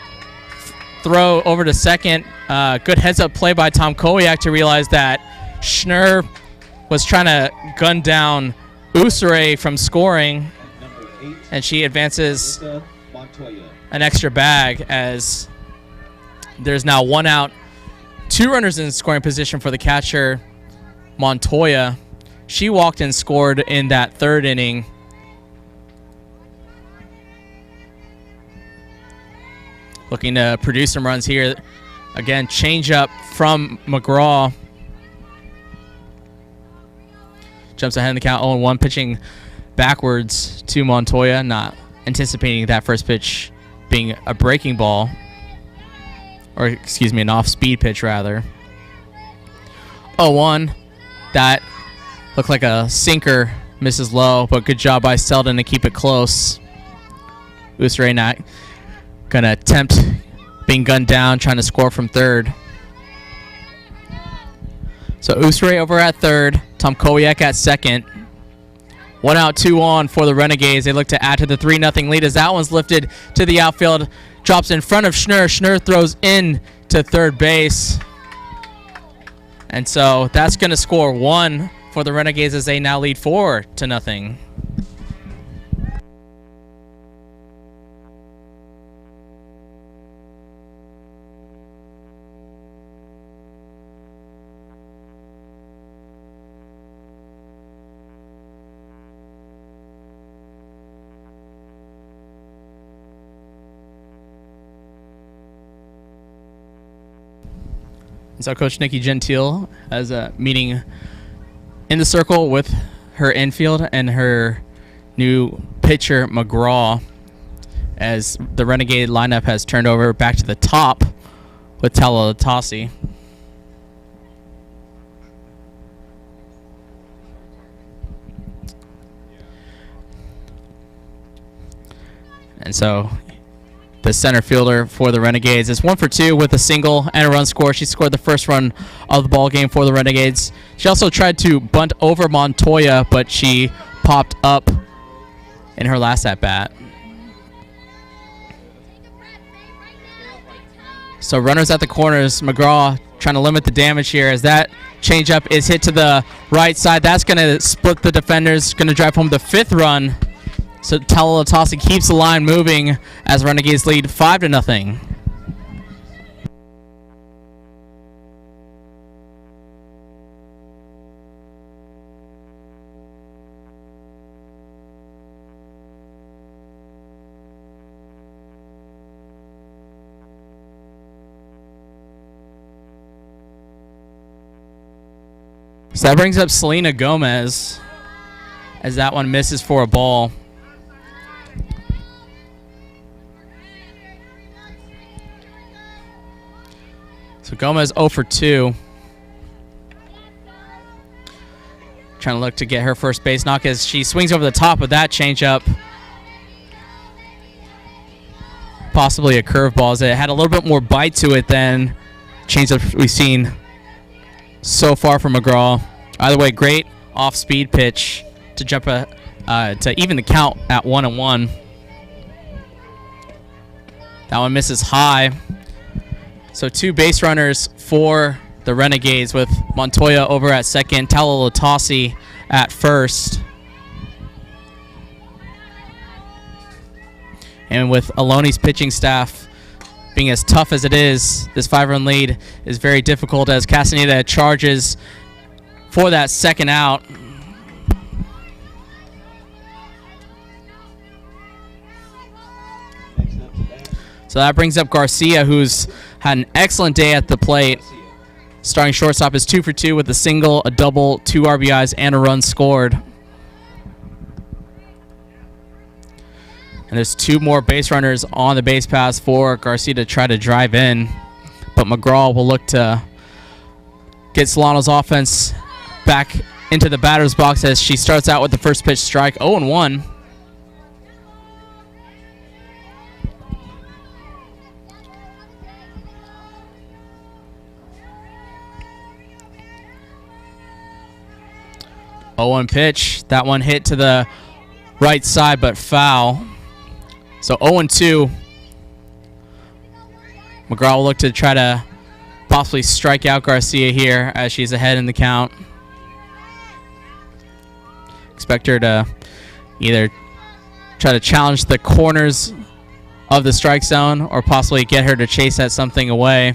throw over to second. Good heads-up play by Tom Kowiak to realize that Schnurr was trying to gun down Usure from scoring, and she advances an extra bag as there's now 1 out, 2 runners in scoring position for the catcher, Montoya. She walked and scored in that 3rd inning. Looking to produce some runs here. Again, change up from McGraw. jumps ahead in the count. 0-1, pitching backwards to Montoya, not anticipating that first pitch being a breaking ball. Or, excuse me, an off-speed pitch, rather. 0-1. That looked like a sinker. Misses low, but good job by Selden to keep it close. Usure not going to attempt being gunned down, trying to score from third. So Usure over at third. Tom Kowiak at second. 1 out, 2 on for the Renegades. They look to add to the 3-0 lead as that one's lifted to the outfield. Drops in front of Schnurr. Schnurr throws in to third base. And so that's going to score 1 for the Renegades as they now lead 4-0. So Coach Nikki Gentile has a meeting in the circle with her infield and her new pitcher McGraw as the Renegade lineup has turned over back to the top with Talatasi. And so the center fielder for the Renegades is 1 for 2 with a single and a run score. She scored the first run of the ball game for the Renegades. She also tried to bunt over Montoya, but she popped up in her last at bat. So runners at the corners. McGraw trying to limit the damage here as that changeup is hit to the right side. That's going to split the defenders. Going to drive home the 5th run. So Talatasi keeps the line moving as Renegades lead 5-0. So that brings up Selena Gomez as that one misses for a ball. So Gomez 0 for 2. Trying to look to get her first base knock as she swings over the top of that changeup. Possibly a curveball as it had a little bit more bite to it than changeup we've seen so far from McGraw. Either way, great off-speed pitch to jump to even the count at 1-1. That one misses high. So 2 base runners for the Renegades with Montoya over at second, Talatasi at first. And with Ohlone's pitching staff being as tough as it is, this 5-run lead is very difficult as Castaneda charges for that second out. So that brings up Garcia, who's had an excellent day at the plate. Starting shortstop is 2 for 2 with a single, a double, 2 RBIs, and a run scored. And there's 2 more base runners on the base paths for Garcia to try to drive in. But McGraw will look to get Solano's offense back into the batter's box as she starts out with the first pitch strike, 0-1. Oh, pitch. That one hit to the right side, but foul. So 0-2. McGraw will look to try to possibly strike out Garcia here as she's ahead in the count. Expect her to either try to challenge the corners of the strike zone or possibly get her to chase that something away.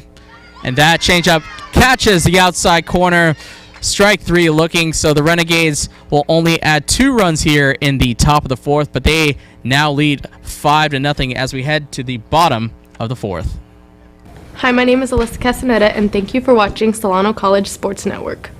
And that changeup catches the outside corner. Strike 3 looking, so the Renegades will only add 2 runs here in the top of the 4th, but they now lead 5-0 as we head to the bottom of the 4th. Hi, my name is Alyssa Castaneda, and thank you for watching Solano College Sports Network.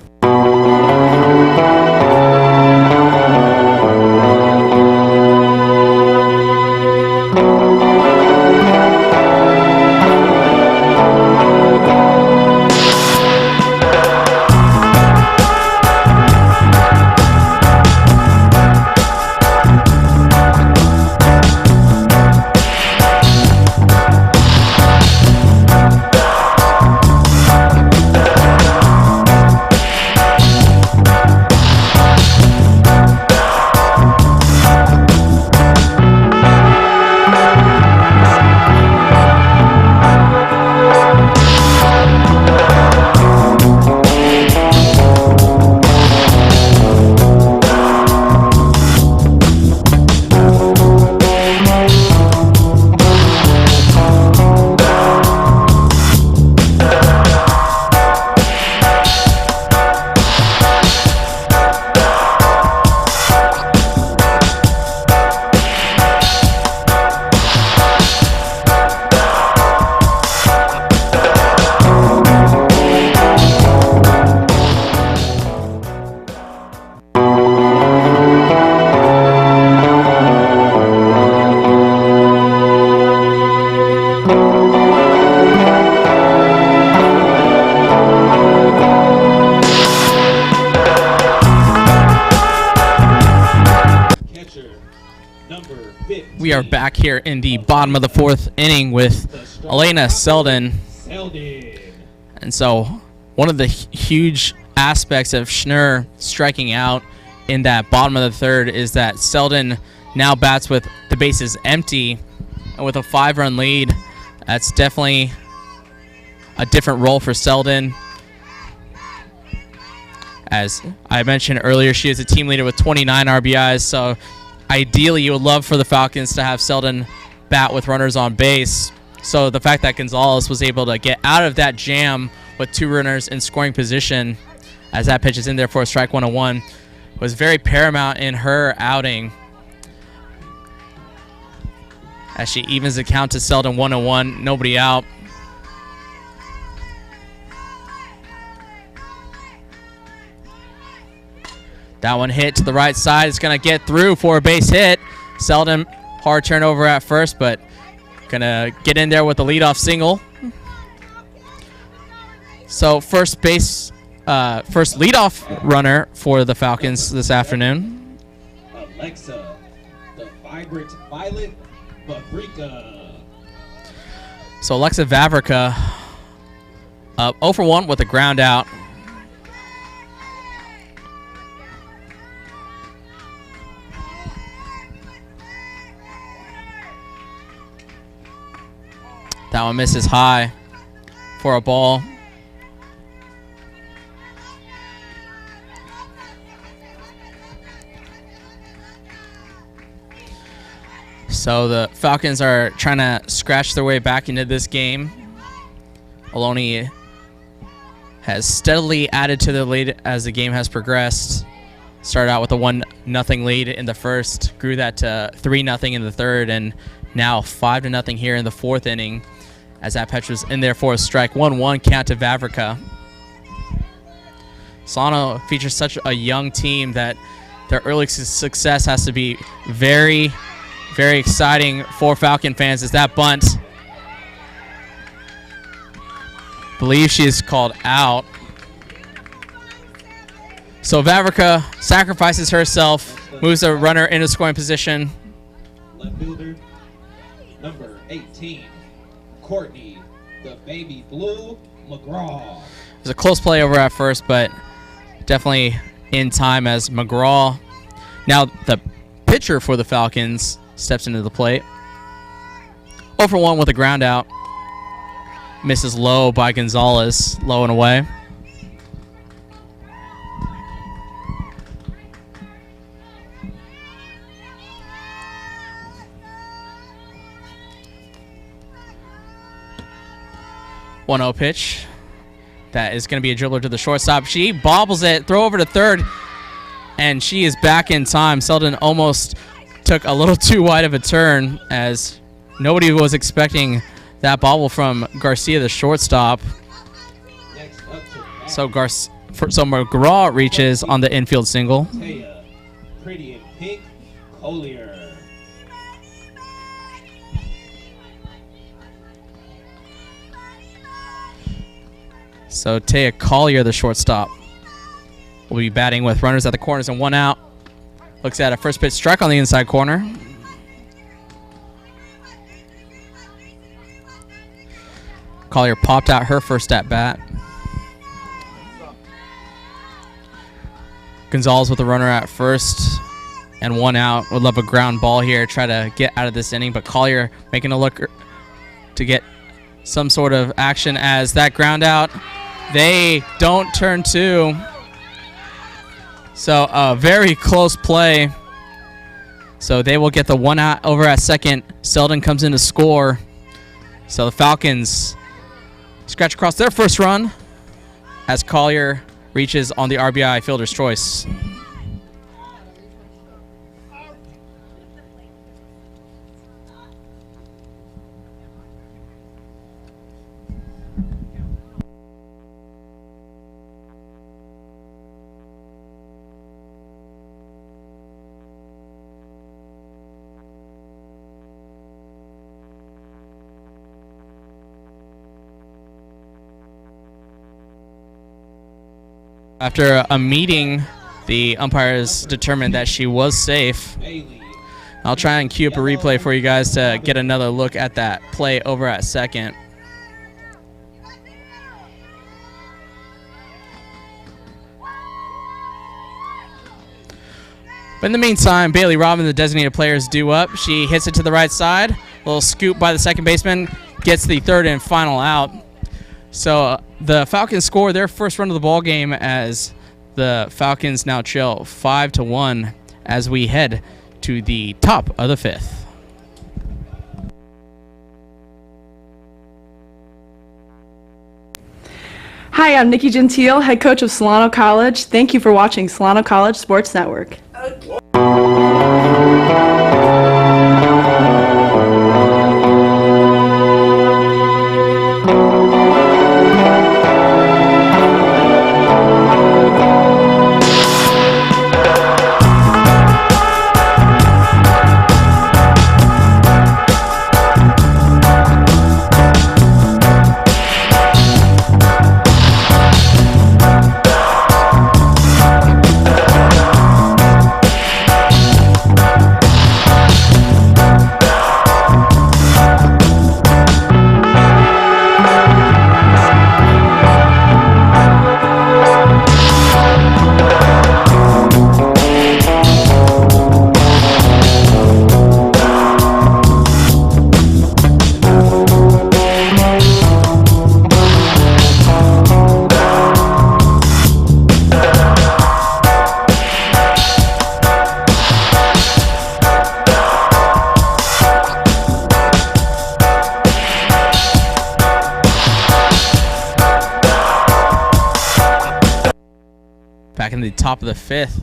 We are back here in the bottom of the fourth inning with Elena Selden. And so one of the huge aspects of Schnur striking out in that bottom of the third is that Selden now bats with the bases empty, and with a 5-run lead, that's definitely a different role for Selden. As I mentioned earlier, she is a team leader with 29 RBIs, so ideally you would love for the Falcons to have Selden bat with runners on base. So the fact that Gonzalez was able to get out of that jam with 2 runners in scoring position as that pitch is in there for a strike 1-1 was very paramount in her outing, as she evens the count to Selden 1-1, nobody out. That one hit to the right side. It's going to get through for a base hit. Selden, hard turnover at first, but going to get in there with the leadoff single. So first leadoff runner for the Falcons this afternoon. Alexa, the vibrant violet paprika. So Alexa Vavrika up 0 for 1 with a ground out. That one misses high for a ball. So the Falcons are trying to scratch their way back into this game. Ohlone has steadily added to the lead as the game has progressed. Started out with a 1-0 lead in the first, grew that to 3-0 in the third, and now 5-0 here in the fourth inning, as that pitch was in there for a strike. 1-1 count to Vavrika. Solano features such a young team that their early success has to be very, very exciting for Falcon fans. As that bunt, believe she is called out. So Vavrika sacrifices herself, moves the runner into scoring position. Left fielder, number 18. Courtney, the baby blue McGraw. It was a close play over at first, but definitely in time as McGraw, now the pitcher for the Falcons, steps into the plate. 0 for 1 with a ground out. Misses low by Gonzalez, low and away. One 0 pitch. That is going to be a dribbler to the shortstop. She bobbles it, throw over to third, and she is back in time. Selden almost took a little too wide of a turn, as nobody was expecting that bobble from Garcia, the shortstop. So McGraw reaches on the infield single. Taya, pretty in pink, Collier. So Taya Collier, the shortstop, will be batting with runners at the corners and 1 out. Looks at a first pitch strike on the inside corner. Collier popped out her first at bat. Gonzalez with a runner at first and 1 out. Would love a ground ball here. Try to get out of this inning, but Collier making a look to get some sort of action as that ground out. They don't turn 2. So a very close play. So they will get the 1 out over at second. Selden comes in to score. So the Falcons scratch across their first run as Collier reaches on the RBI fielder's choice. After a meeting, the umpires determined that she was safe. I'll try and cue up a replay for you guys to get another look at that play over at second. But in the meantime, Bailey Robin, the designated player, is due up. She hits it to the right side. A little scoop by the second baseman. Gets the third and final out. So the Falcons score their first run of the ball game as the Falcons now trail 5-1 as we head to the top of the 5th. Hi, I'm Nikki Gentile, head coach of Solano College. Thank you for watching Solano College Sports Network. Back in the top of the 5th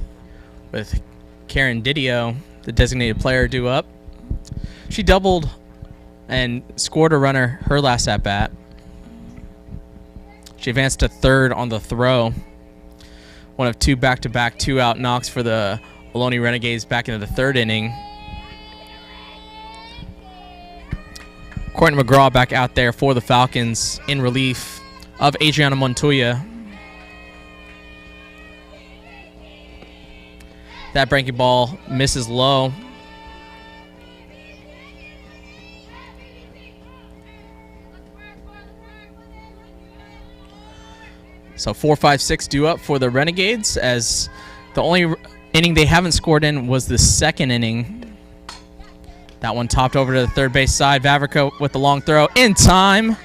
with Karen Didio, the designated player, due up. She doubled and scored a runner her last at bat. She advanced to third on the throw. One of 2 back-to-back 2-out knocks for the Ohlone Renegades back into the 3rd inning. Courtney McGraw back out there for the Falcons in relief of Adriana Montoya. That breaking ball misses low. So 4-5-6 due up for the Renegades, as the only inning they haven't scored in was the 2nd inning. That one topped over to the third base side. Vavrica with the long throw in time.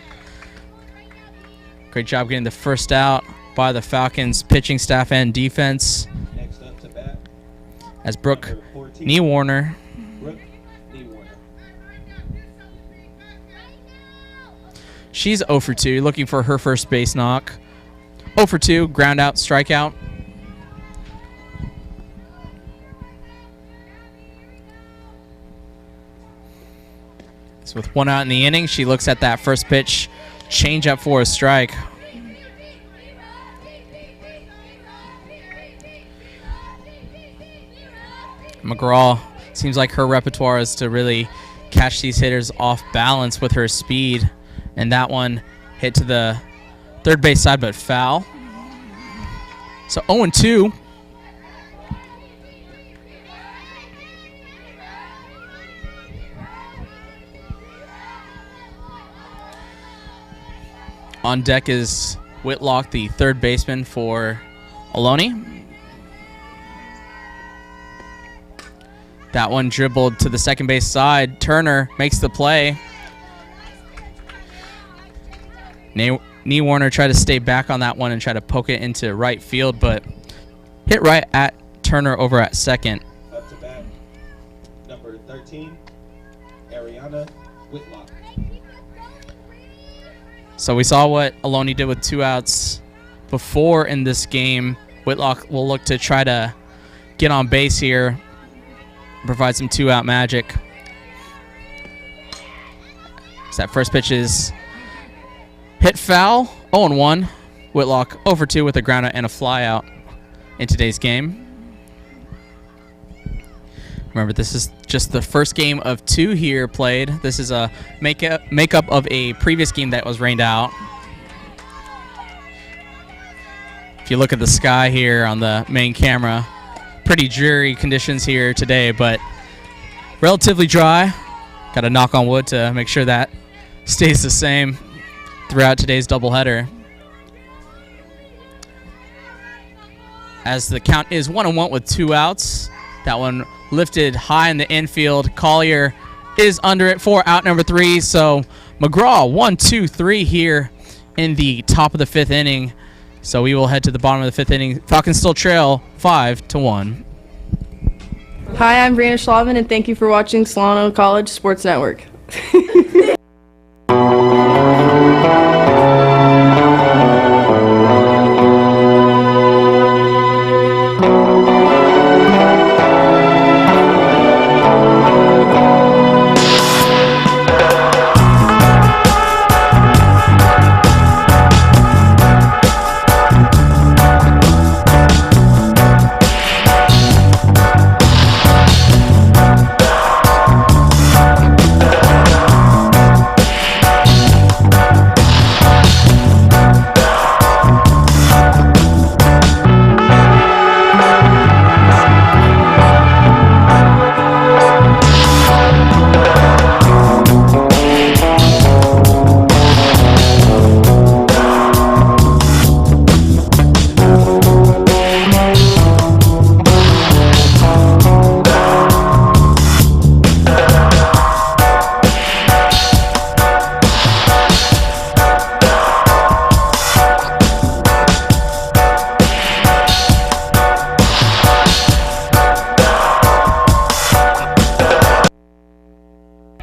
Great job getting the first out by the Falcons pitching staff and defense. Next up to bat, As Brooke number 14, Niewarner Brooke Niewarner. She's 0 for 2, looking for her first base knock. 0 for 2, ground out, strikeout. So with 1 out in the inning, she looks at that first pitch, change up for a strike. McGraw, seems like her repertoire is to really catch these hitters off balance with her speed. And that one hit to the third base side, but foul. So 0-2. On deck is Whitlock, the third baseman for Ohlone. That one dribbled to the second base side. Turner makes the play. Knee Warner tried to stay back on that one and try to poke it into right field, but hit right at Turner over at second. Up to bat, number 13, Ariana Whitlock. So we saw what Ohlone did with 2 outs before in this game. Whitlock will look to try to get on base here, provide some 2-out magic. So that first pitch is hit foul, 0-1. Whitlock 0-2 with a ground out and a fly out in today's game. Remember, this is just the first game of 2 here played. This is a makeup of a previous game that was rained out. If you look at the sky here on the main camera, pretty dreary conditions here today, but relatively dry. Got to knock on wood to make sure that stays the same throughout today's doubleheader. As the count is 1-1 with 2 outs. That one lifted high in the infield. Collier is under it for out number 3. So McGraw 1-2-3 here in the top of the 5th inning. So we will head to the bottom of the 5th inning. Falcons still trail 5-1. Hi, I'm Brianna Schlaven, and thank you for watching Solano College Sports Network.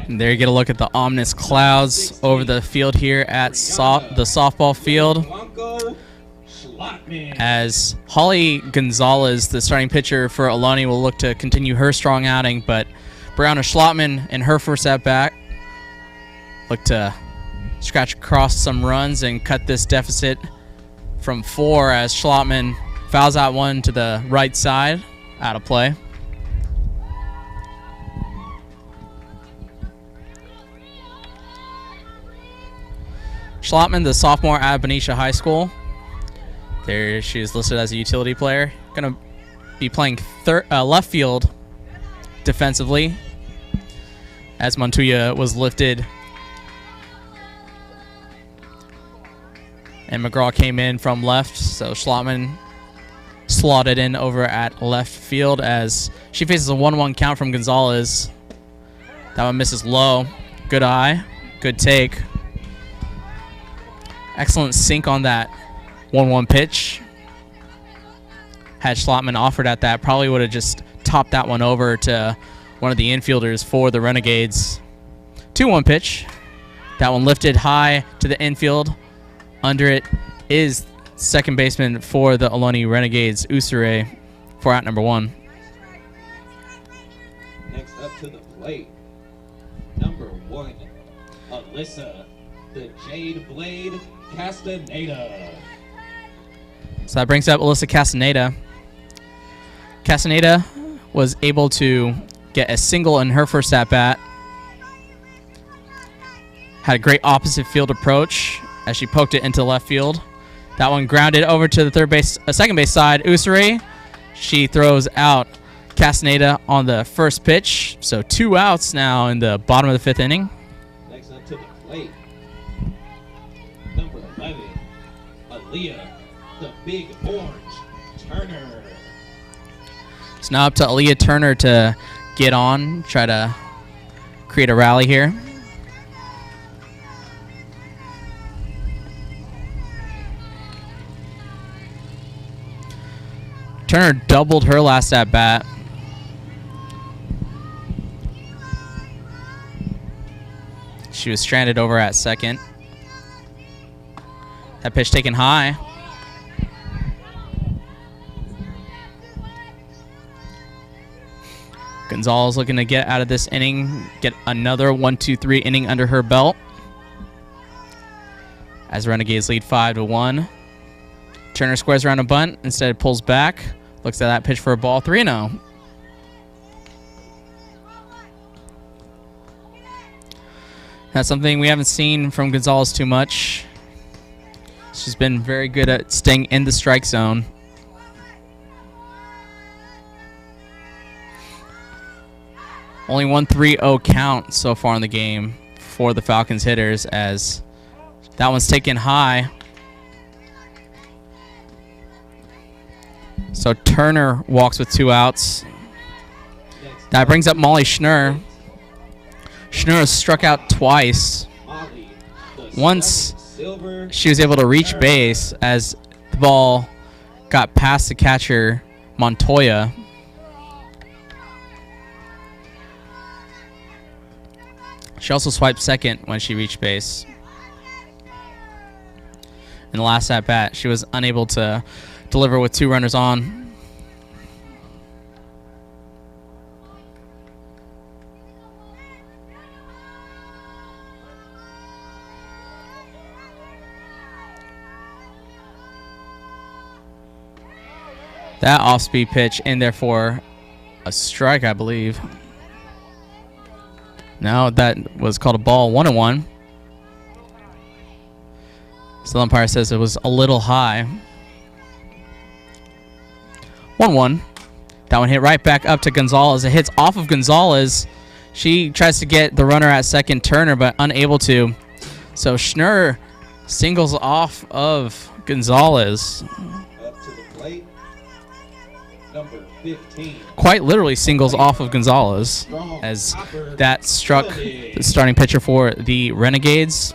There you get a look at the ominous clouds over the field here at the softball field. As Holly Gonzalez, the starting pitcher for Ohlone, will look to continue her strong outing, but Brianna Schlattman in her first at-bat look to scratch across some runs and cut this deficit from 4 as Schlattman fouls out one to the right side, out of play. Schlattman, the sophomore at Benicia High School. There she is listed as a utility player. Going to be playing left field defensively as Montoya was lifted. And McGraw came in from left, so Schlattman slotted in over at left field as she faces a 1-1 count from Gonzalez. That one misses low. Good eye, good take. Excellent sink on that 1-1 pitch. Had Schlattman offered at that, probably would have just topped that one over to one of the infielders for the Renegades. 2-1 pitch. That one lifted high to the infield. Under it is second baseman for the Ohlone Renegades, Usure, for out number 1. Next up to the plate, number 1, Alyssa, the Jade Blade Castaneda. So that brings up Alyssa Castaneda. Castaneda was able to get a single in her first at-bat. Had a great opposite field approach as she poked it into left field. That one grounded over to the second base side. Usuri, she throws out Castaneda on the first pitch. So 2 outs now in the bottom of the 5th inning. Next up to the plate, number 11, Aaliyah, the Big Orange Turner. It's now up to Aaliyah Turner to get on, try to create a rally here. Turner doubled her last at bat. She was stranded over at second. That pitch taken high. Gonzalez looking to get out of this inning, get another 1-2-3 inning under her belt. As Renegades lead 5-1. Turner squares around a bunt, instead pulls back, looks at that pitch for a ball, 3-0. That's something we haven't seen from Gonzalez too much. She's been very good at staying in the strike zone. Only 1-3-0 count so far in the game for the Falcons hitters, as that one's taken high. So Turner walks with 2 outs. That brings up Molly Schnurr. Schnurr has struck out twice. Once she was able to reach base as the ball got past the catcher, Montoya. She also swiped second when she reached base. In the last at bat, she was unable to deliver with 2 runners on. That off-speed pitch in there for a strike, I believe. No, that was called a ball, 1-1. So the umpire says it was a little high. 1-1. That one hit right back up to Gonzalez. It hits off of Gonzalez. She tries to get the runner at second, Turner, but unable to. So Schnurr singles off of Gonzalez. Up to the plate, number 15. Quite literally singles off of Gonzalez, as that struck the starting pitcher for the Renegades.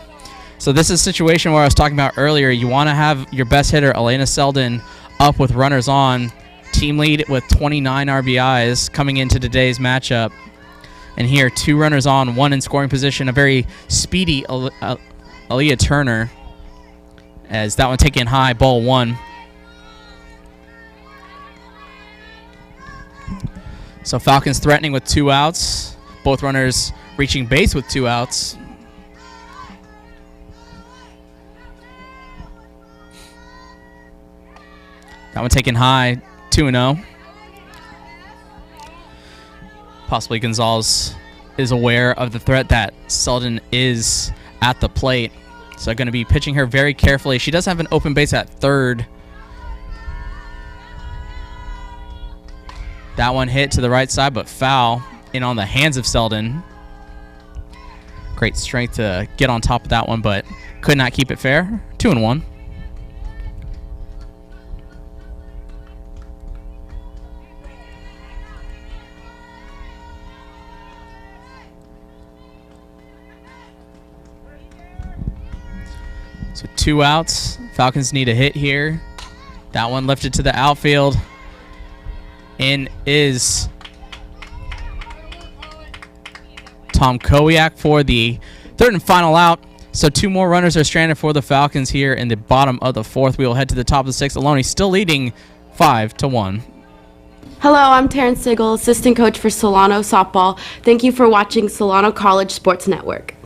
So this is a situation where I was talking about earlier. You want to have your best hitter, Elena Selden, up with runners on. Team lead with 29 RBIs coming into today's matchup. And here, 2 runners on, 1 in scoring position. A very speedy Aaliyah Turner, as that one taken high, ball 1. So Falcons threatening with 2 outs. Both runners reaching base with 2 outs. That one taken high, 2-0. Possibly Gonzalez is aware of the threat that Selden is at the plate. So going to be pitching her very carefully. She does have an open base at third. That one hit to the right side, but foul in on the hands of Selden. Great strength to get on top of that one, but could not keep it fair. 2-1. So 2 outs. Falcons need a hit here. That one lifted to the outfield. In is Tom Kowiak for the 3rd and final out. So 2 more runners are stranded for the Falcons here in the bottom of the 4th. We will head to the top of the 6th. Ohlone still leading 5-1. Hello, I'm Terrence Sigel, assistant coach for Solano softball. Thank you for watching Solano College Sports Network.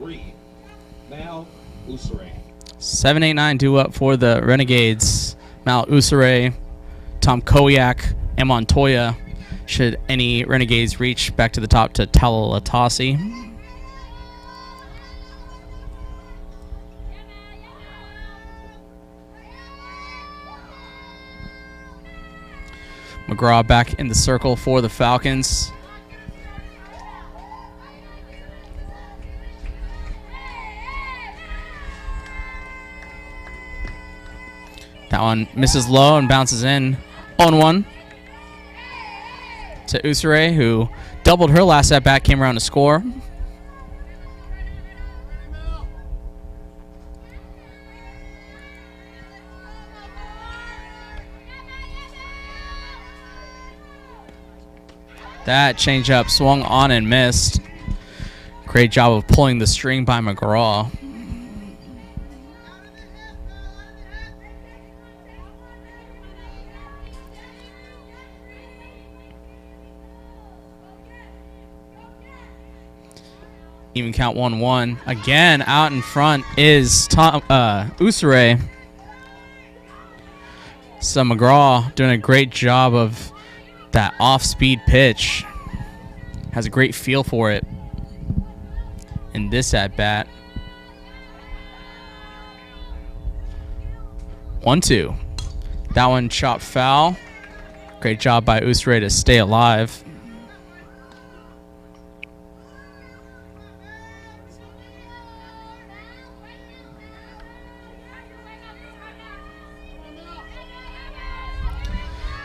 3, Mal Usure. 7-8-9 due up for the Renegades. Mal Usure, Tom Koyak, and Montoya. Should any Renegades reach back to the top to Tallahassee. McGraw back in the circle for the Falcons. That one misses low and bounces in. 0-1 to Usure, who doubled her last at bat, came around to score. That changeup swung on and missed. Great job of pulling the string by McGraw. Even count 1-1. Again, out in front is Usure. So McGraw doing a great job of that off-speed pitch. Has a great feel for it in this at-bat. 1-2. That one chopped foul. Great job by Usure to stay alive.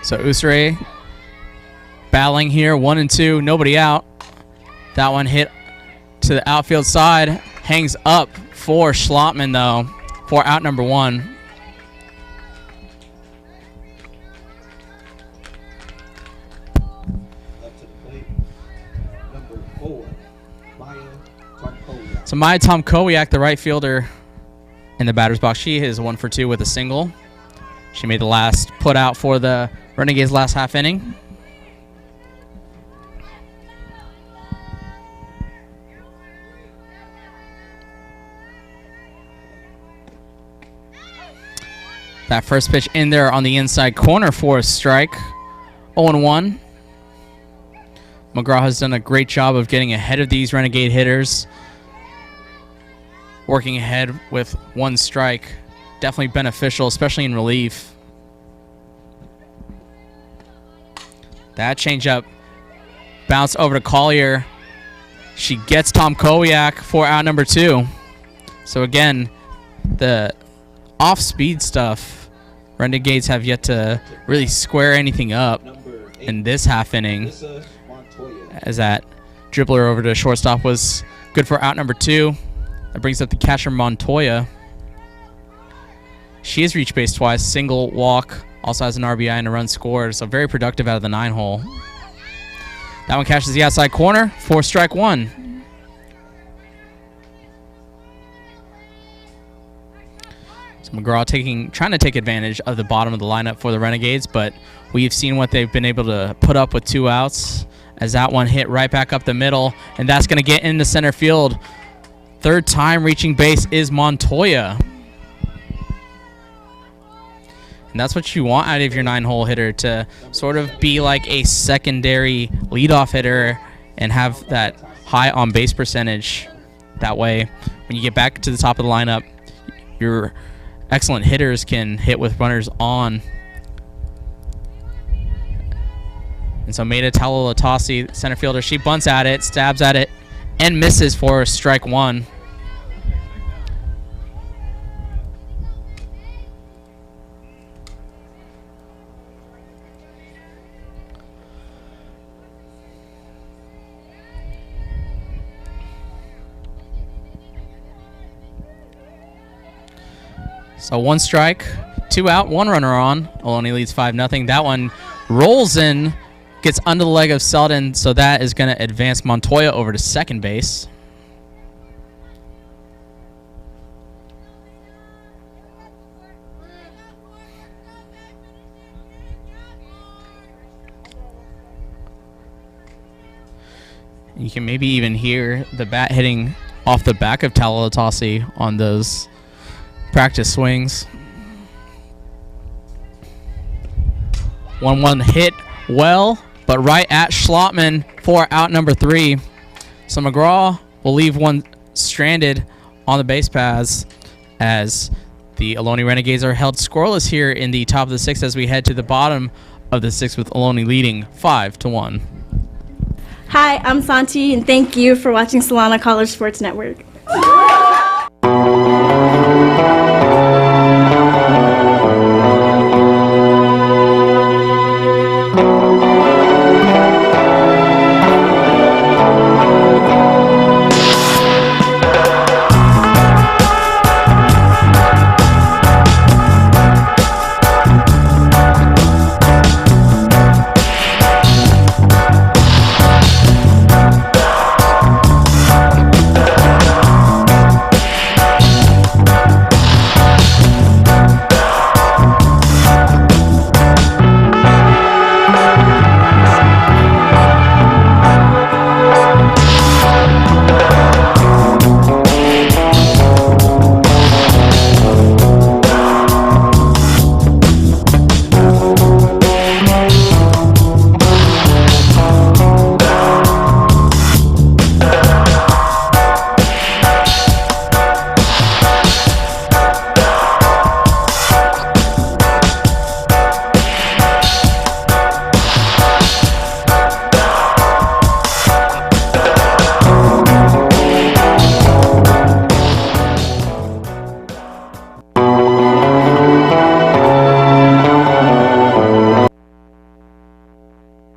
So Usure battling here, 1-2, nobody out. That one hit to the outfield side, hangs up for Schlottman though, for out number 1. Up to the plate, number 4, Maya Tomkowiak. So Maya Tomkowiak, the right fielder in the batter's box, she is 1 for 2 with a single. She made the last put out for the Renegades last half inning. That first pitch in there on the inside corner for a strike. 0-1. McGraw has done a great job of getting ahead of these Renegade hitters. Working ahead with 1 strike. Definitely beneficial, especially in relief. That changeup bounced over to Collier. She gets Tom Kowiak for out number 2. So again, the off-speed stuff, Renegades have yet to really square anything up in this half inning. As that dribbler over to shortstop was good for out number 2. That brings up the catcher Montoya. She has reached base twice, single, walk, also has an RBI and a run scored, so very productive out of the 9-hole. That one catches the outside corner for strike 1. So McGraw trying to take advantage of the bottom of the lineup for the Renegades, but we've seen what they've been able to put up with 2 outs as that one hit right back up the middle, and that's going to get into center field. Third time reaching base is Montoya. And that's what you want out of your 9-hole hitter, to sort of be like a secondary leadoff hitter and have that high on-base percentage. That way, when you get back to the top of the lineup, your excellent hitters can hit with runners on. And so Maida Tallahassee, center fielder, she bunts at it, stabs at it, and misses for strike 1. So 1 strike, 2 out, 1 runner on. Ohlone leads 5-0. That one rolls in, gets under the leg of Selden, so that is going to advance Montoya over to second base. You can maybe even hear the bat hitting off the back of Talatasi on those practice swings. 1-1 hit well, but right at Schlottman for out number 3. So McGraw will leave one stranded on the base paths as the Ohlone Renegades are held scoreless here in the top of the 6th as we head to the bottom of the 6th with Ohlone leading 5-1. Hi, I'm Santi, and thank you for watching Solano College Sports Network.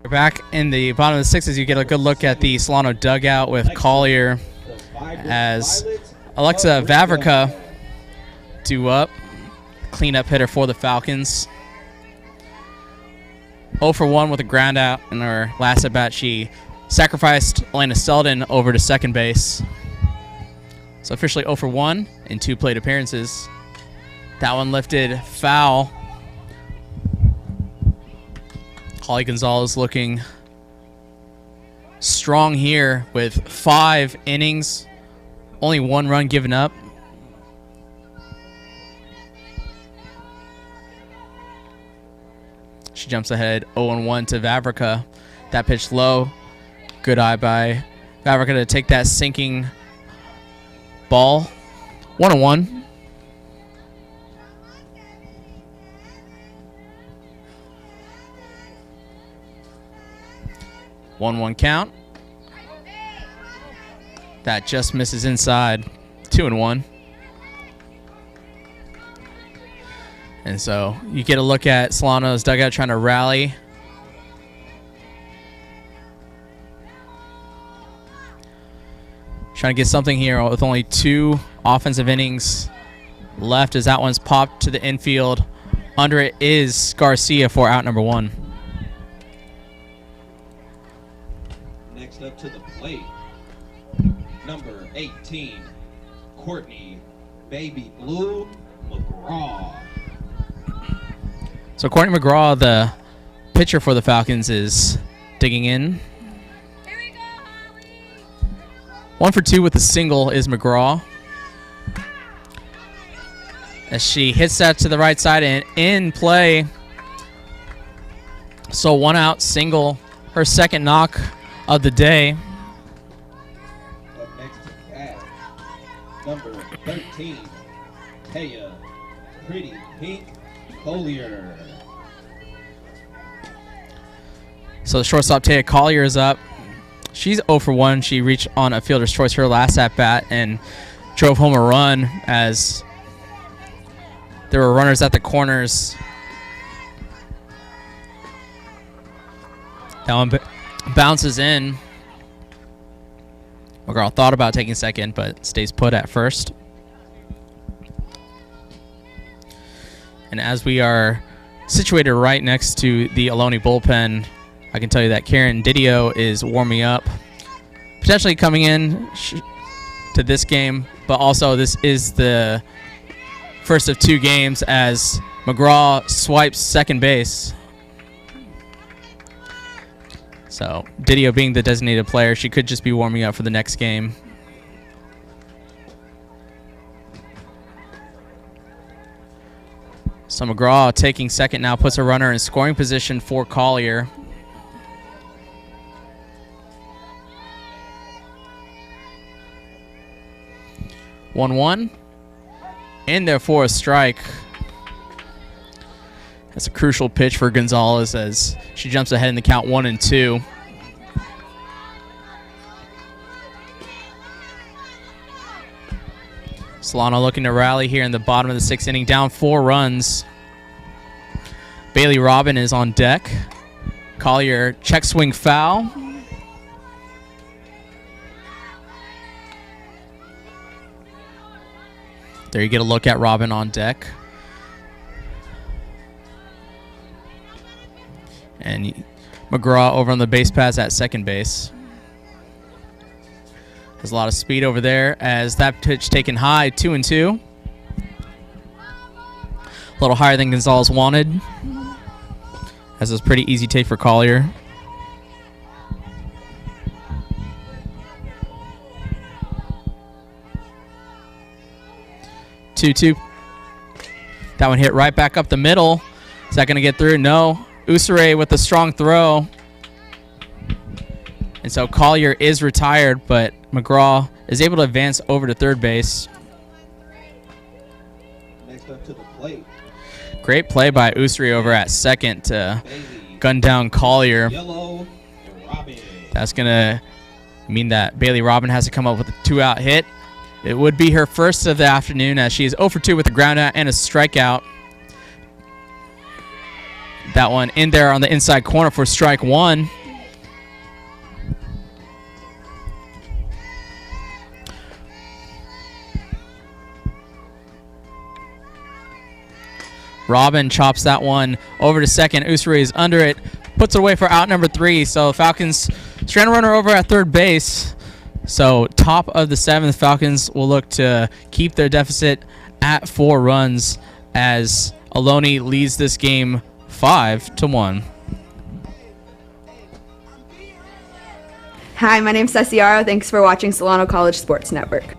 Back in the bottom of the 6th as you get a good look at the Solano dugout with Collier as Alexa Vavrica due up, cleanup hitter for the Falcons. 0 for 1 with a ground out in her last at bat. She sacrificed Elena Selden over to second base. So officially 0 for 1 in 2 plate appearances. That one lifted foul. Holly Gonzalez looking strong here with 5 innings, only 1 run given up. She jumps ahead 0-1 to Vavrica. That pitch low. Good eye by Vavrica to take that sinking ball. 1-1. 1-1 count. That just misses inside. 2-1. And so you get a look at Solano's dugout trying to rally. Trying to get something here with only 2 offensive innings left as that one's popped to the infield. Under it is Garcia for out number 1. Next up to the plate, number 18, Courtney Baby Blue McGraw. So Courtney McGraw, the pitcher for the Falcons, is digging in. 1 for 2 with a single is McGraw. As she hits that to the right side and in play. So 1 out single, her second knock of the day. Up next to bat, number 13, Taya Pretty Pink Collier. So the shortstop Taya Collier is up. She's 0 for 1. She reached on a fielder's choice her last at bat and drove home a run as there were runners at the corners. That one bounces in. McGraw thought about taking second, but stays put at first. And as we are situated right next to the Ohlone bullpen, I can tell you that Karen Didio is warming up, potentially coming in to this game, but also this is the first of 2 games as McGraw swipes second base. So Didio being the designated player, she could just be warming up for the next game. So McGraw taking second now, puts a runner in scoring position for Collier. One in there for a strike. That's a crucial pitch for Gonzalez as she jumps ahead in the count 1-2. Solano looking to rally here in the bottom of the 6th inning, down 4 runs. Bailey Robin is on deck. Collier check swing foul. There you get a look at Robin on deck. And McGraw over on the base paths at second base. Has a lot of speed over there as that pitch taken high, 2-2. A little higher than Gonzalez wanted. As it was pretty easy take for Collier. Two. That one hit right back up the middle. Is that going to get through? No. Usure with a strong throw. And so Collier is retired, but McGraw is able to advance over to third base. Next up to the plate. Great play by Usure over at second to gun down Collier. Yellow Robin. That's going to mean that Bailey Robin has to come up with a 2-out hit. It would be her first of the afternoon as she is 0 for 2 with a ground out and a strikeout. That one in there on the inside corner for strike 1. Robin chops that one over to second. Usure is under it, puts it away for out number 3. So Falcons strand runner over at third base. So top of the 7th, Falcons will look to keep their deficit at 4 runs as Ohlone leads this game 5-1. Hi, my name's Ceciaro. Thanks for watching Solano College Sports Network.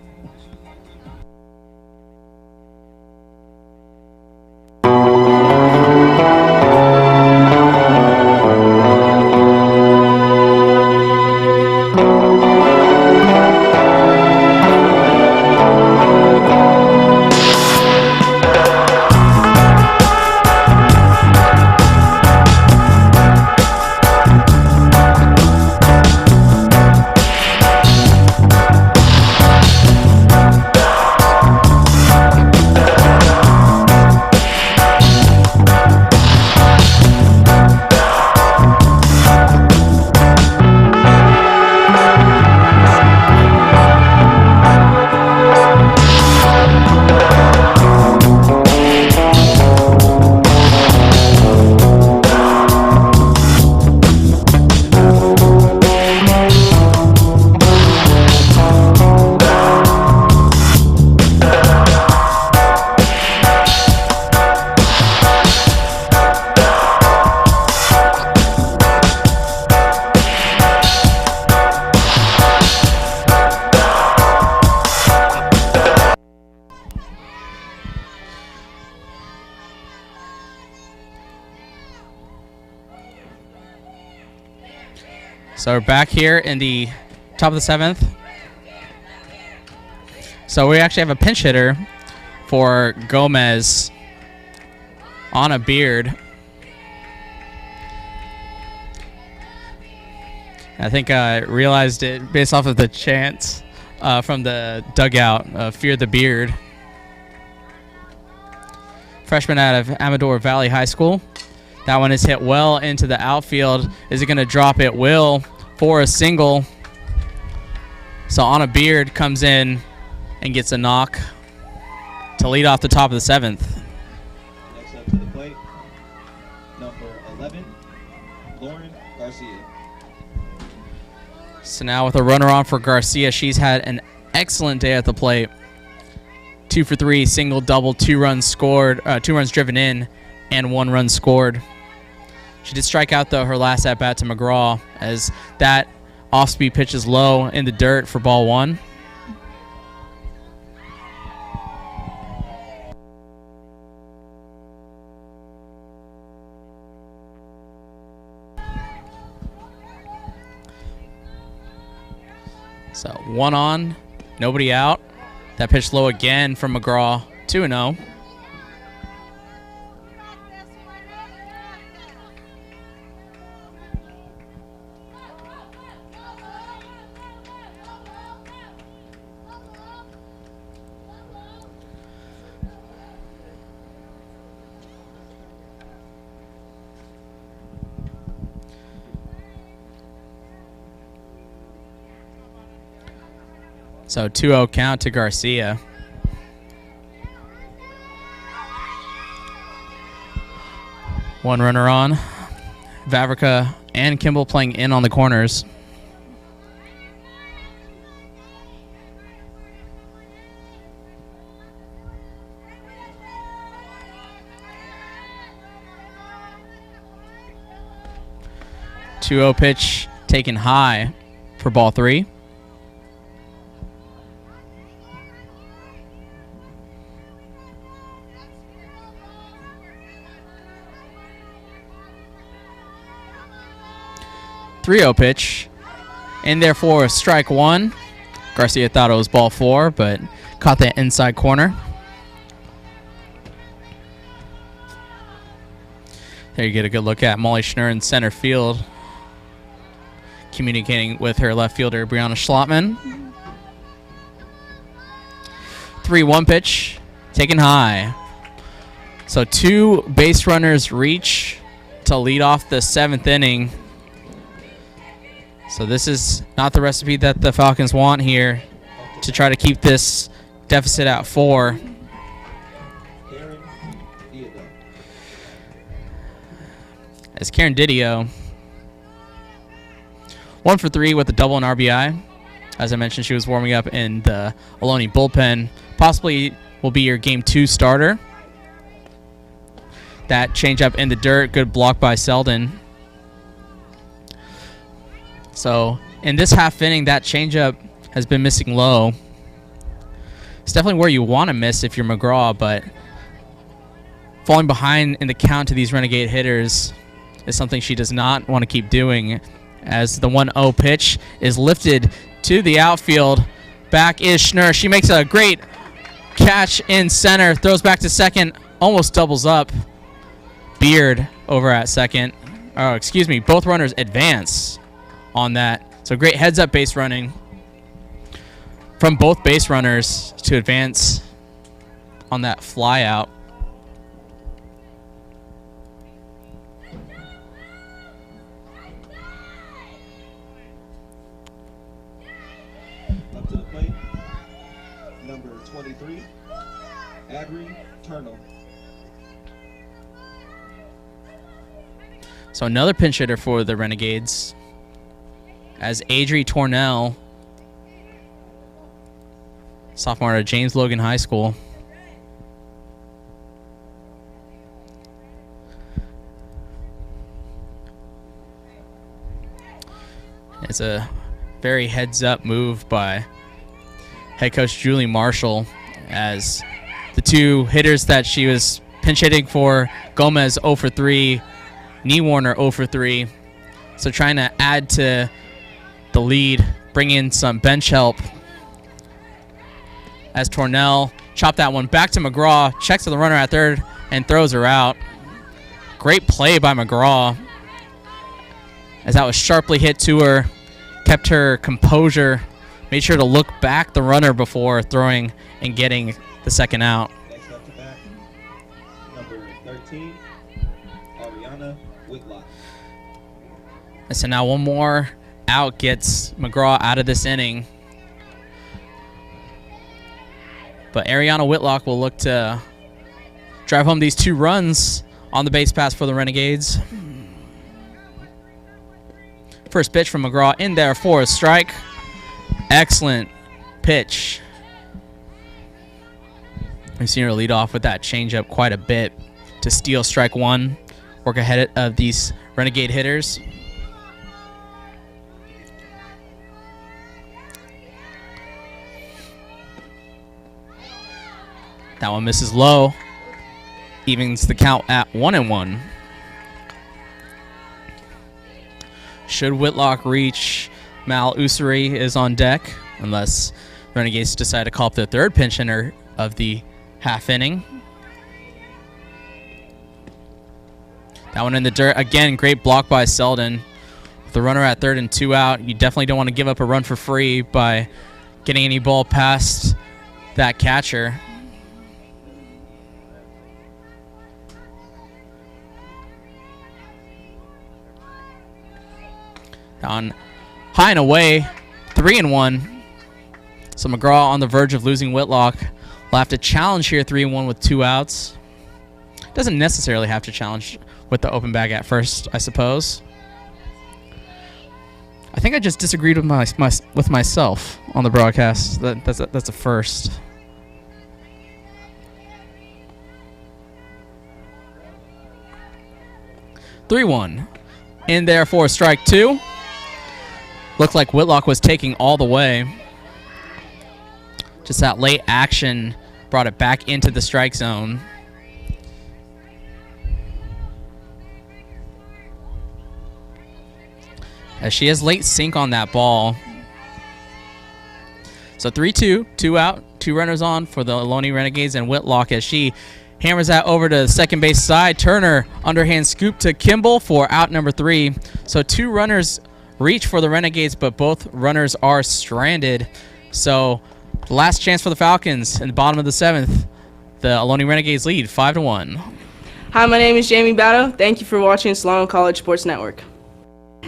So we're back here in the top of the 7th. So we actually have a pinch hitter for Gomez on a Beard. I think I realized it based off of the chants from the dugout, Fear the Beard. Freshman out of Amador Valley High School. That one is hit well into the outfield. Is it going to drop? It will for a single. So on a Beard comes in and gets a knock to lead off the top of the 7th. Next up to the plate, number 11, Lauren Garcia. So now with a runner on for Garcia, she's had an excellent day at the plate. 2 for 3, single, double, 2 runs scored, 2 runs driven in, and 1 run scored. She did strike out, though, her last at-bat to McGraw as that off-speed pitch is low in the dirt for ball 1. So 1 on, nobody out. That pitch low again from McGraw, 2-0. So 2-0 count to Garcia. One runner on. Vavrica and Kimball playing in on the corners. Two-0 pitch taken high for ball 3. Three-0 pitch, and therefore strike 1. Garcia thought it was ball 4, but caught that inside corner. There you get a good look at Molly Schnurr in center field, communicating with her left fielder, Brianna Schlottman. 3-1 pitch, taken high. So 2 base runners reach to lead off the 7th inning. So this is not the recipe that the Falcons want here to try to keep this deficit at 4. As Karen Didio, 1 for 3 with a double and RBI. As I mentioned, she was warming up in the Ohlone bullpen. Possibly will be your Game 2 starter. That changeup in the dirt, good block by Selden. So in this half inning, that changeup has been missing low. It's definitely where you want to miss if you're McGraw, but falling behind in the count to these Renegade hitters is something she does not want to keep doing, as the 1-0 pitch is lifted to the outfield. Back is Schnurr. She makes a great catch in center, throws back to second, almost doubles up. Beard over at second. Oh, excuse me, both runners advance on that. So great heads-up base running from both base runners to advance on that fly out. Up to the plate, number 23, Adri Turnell. So another pinch hitter for the Renegades, as Adri Tornell, sophomore at James Logan High School. It's a very heads-up move by head coach Julie Marshall, as the 2 hitters that she was pinch hitting for, Gomez 0 for 3, Warner 0 for 3. So trying to add to the lead, bring in some bench help, as Tornell chopped that one back to McGraw, checks to the runner at third, and throws her out. Great play by McGraw, as that was sharply hit to her, kept her composure, made sure to look back the runner before throwing and getting the second out. Next up to bat, number 13, Ariana Whitlock. And so now one more out gets McGraw out of this inning. But Ariana Whitlock will look to drive home these 2 runs on the base pass for the Renegades. First pitch from McGraw in there for a strike. Excellent pitch. We've seen her lead off with that changeup quite a bit to steal strike 1, work ahead of these Renegade hitters. That one misses low. Evens the count at 1-1. Should Whitlock reach, Mal Usuri is on deck. unless Renegades decide to call up the third pinch hitter of the half inning. That one in the dirt. Again, great block by Selden. With the runner at third and 2 out, you definitely don't want to give up a run for free by getting any ball past that catcher. On high and away, 3-1. So McGraw on the verge of losing Whitlock. Will have to challenge here, 3-1 with 2 outs. Doesn't necessarily have to challenge with the open bag at first, I suppose. I think I just disagreed with with myself on the broadcast. That's a first. (3-1) in there for strike 2. Looked like Whitlock was taking all the way. Just that late action brought it back into the strike zone. As she has late sink on that ball. So 3-2, 2 out, 2 runners on for the Ohlone Renegades, and Whitlock as she hammers that over to the second base side. Turner, underhand scoop to Kimball for out number 3. So 2 runners reach for the Renegades, but both runners are stranded. So the last chance for the Falcons in the bottom of the 7th. The Ohlone Renegades lead 5-1. Hi, my name is Jamie Batto. Thank you for watching Solano College Sports Network.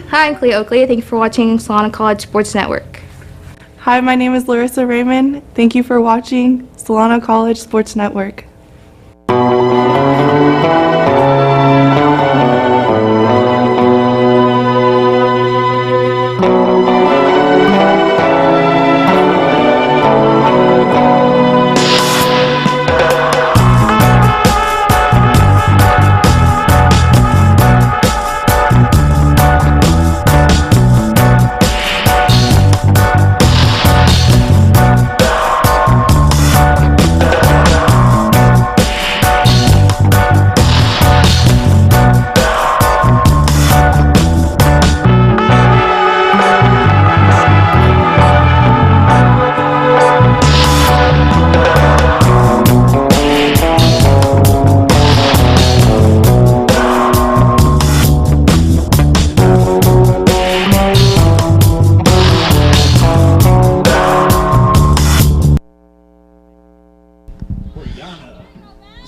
Hi, I'm Clea Oakley. Thank you for watching Solano College Sports Network. Hi, my name is Larissa Raymond. Thank you for watching Solano College Sports Network.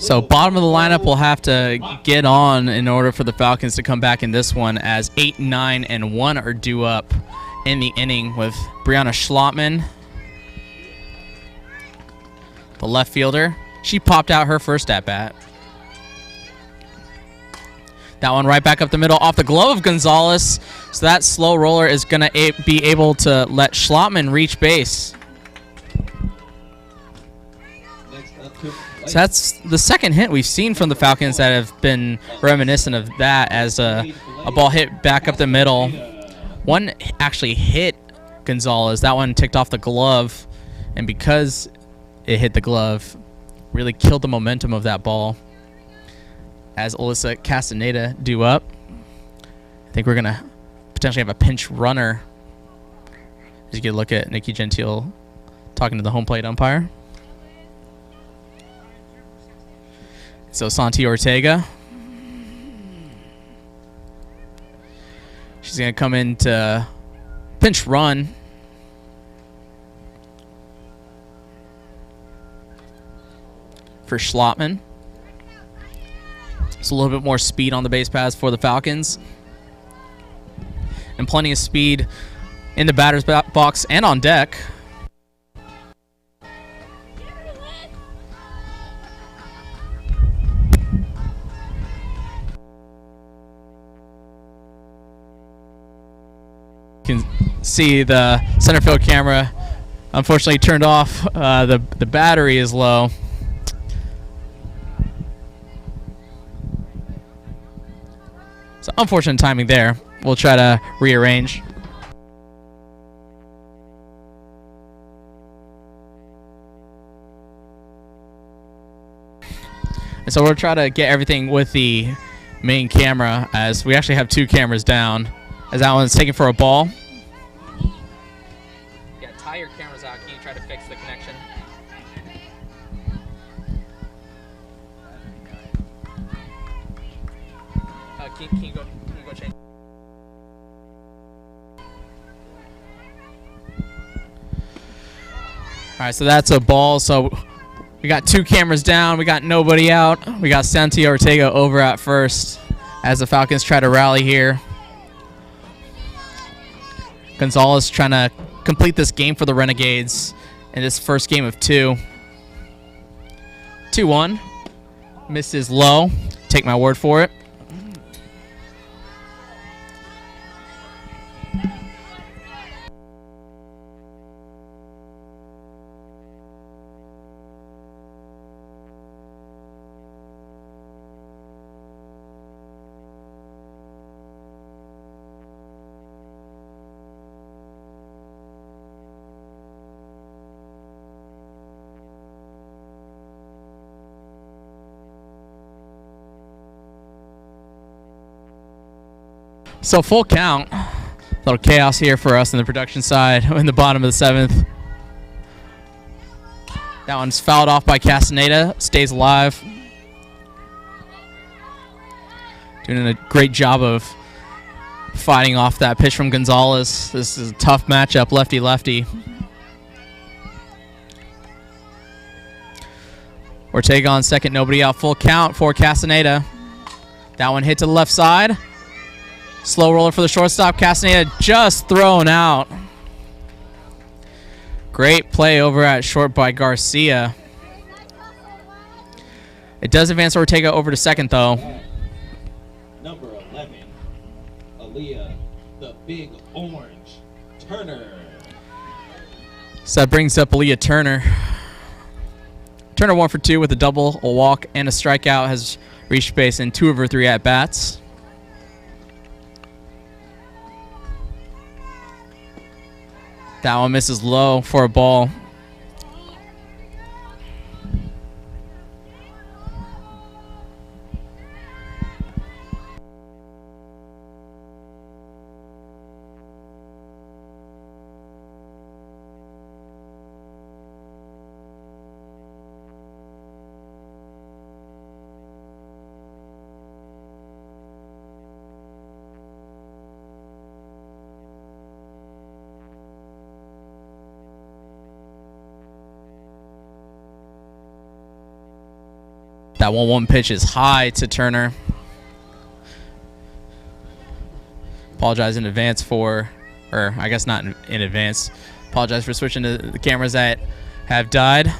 So bottom of the lineup will have to get on in order for the Falcons to come back in this one, as 8, 9, and 1 are due up in the inning with Brianna Schlottman, the left fielder. She popped out her first at-bat. That one right back up the middle off the glove of Gonzalez. So that slow roller is going to be able to let Schlottman reach base. So that's the second hit we've seen from the Falcons that have been reminiscent of that, as a ball hit back up the middle. One actually hit Gonzalez. That one ticked off the glove, and because it hit the glove, really killed the momentum of that ball. As Alyssa Castaneda due up, I think we're going to potentially have a pinch runner. As you get a look at Nikki Gentile talking to the home plate umpire. So Santi Ortega. She's going to come in to pinch run. For Schlottman. It's a little bit more speed on the base paths for the Falcons. And plenty of speed in the batter's box and on deck. Can see the center field camera unfortunately turned off. The battery is low. So unfortunate timing there. We'll try to rearrange. And so we'll try to get everything with the main camera, as we actually have 2 cameras down, as that one's taken for a ball. Yeah, tie your cameras Can you go change? All right, so that's a ball. So we got 2 cameras down. We got nobody out. We got Santi Ortega over at first as the Falcons try to rally here. Gonzalez trying to complete this game for the Renegades in this first game of 2. 2-1. Misses low. Take my word for it. So full count. A little chaos here for us in the production side in the bottom of the 7th. That one's fouled off by Castaneda. Stays alive. Doing a great job of fighting off that pitch from Gonzalez. This is a tough matchup, lefty-lefty. Ortega on second, nobody out. Full count for Castaneda. That one hit to the left side. Slow roller for the shortstop. Castaneda just thrown out. Great play over at short by Garcia. It does advance Ortega over to second, though. Number 11, Aaliyah, the Big Orange, Turner. So that brings up Aaliyah Turner. Turner 1 for 2 with a double, a walk, and a strikeout. Has reached base in 2 of her 3 at-bats. That one misses low for a ball. That 1-1 pitch is high to Turner. Apologize in advance for, or I guess not in advance. Apologize for switching to the cameras that have died.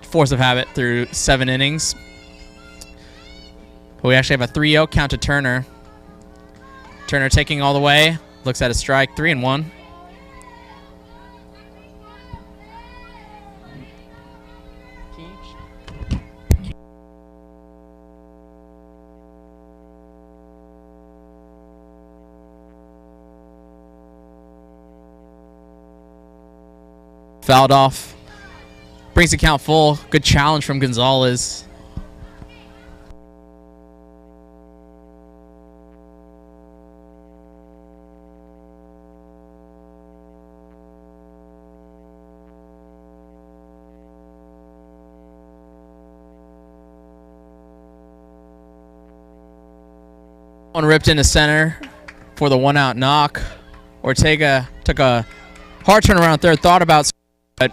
Force of habit through 7 innings. But we actually have a 3-0 count to Turner. Turner taking all the way. Looks at a strike, 3-1. Fouled off. Brings the count full. Good challenge from Gonzalez. One ripped into center for the 1-out knock. Ortega took a hard turnaround third. Thought about, but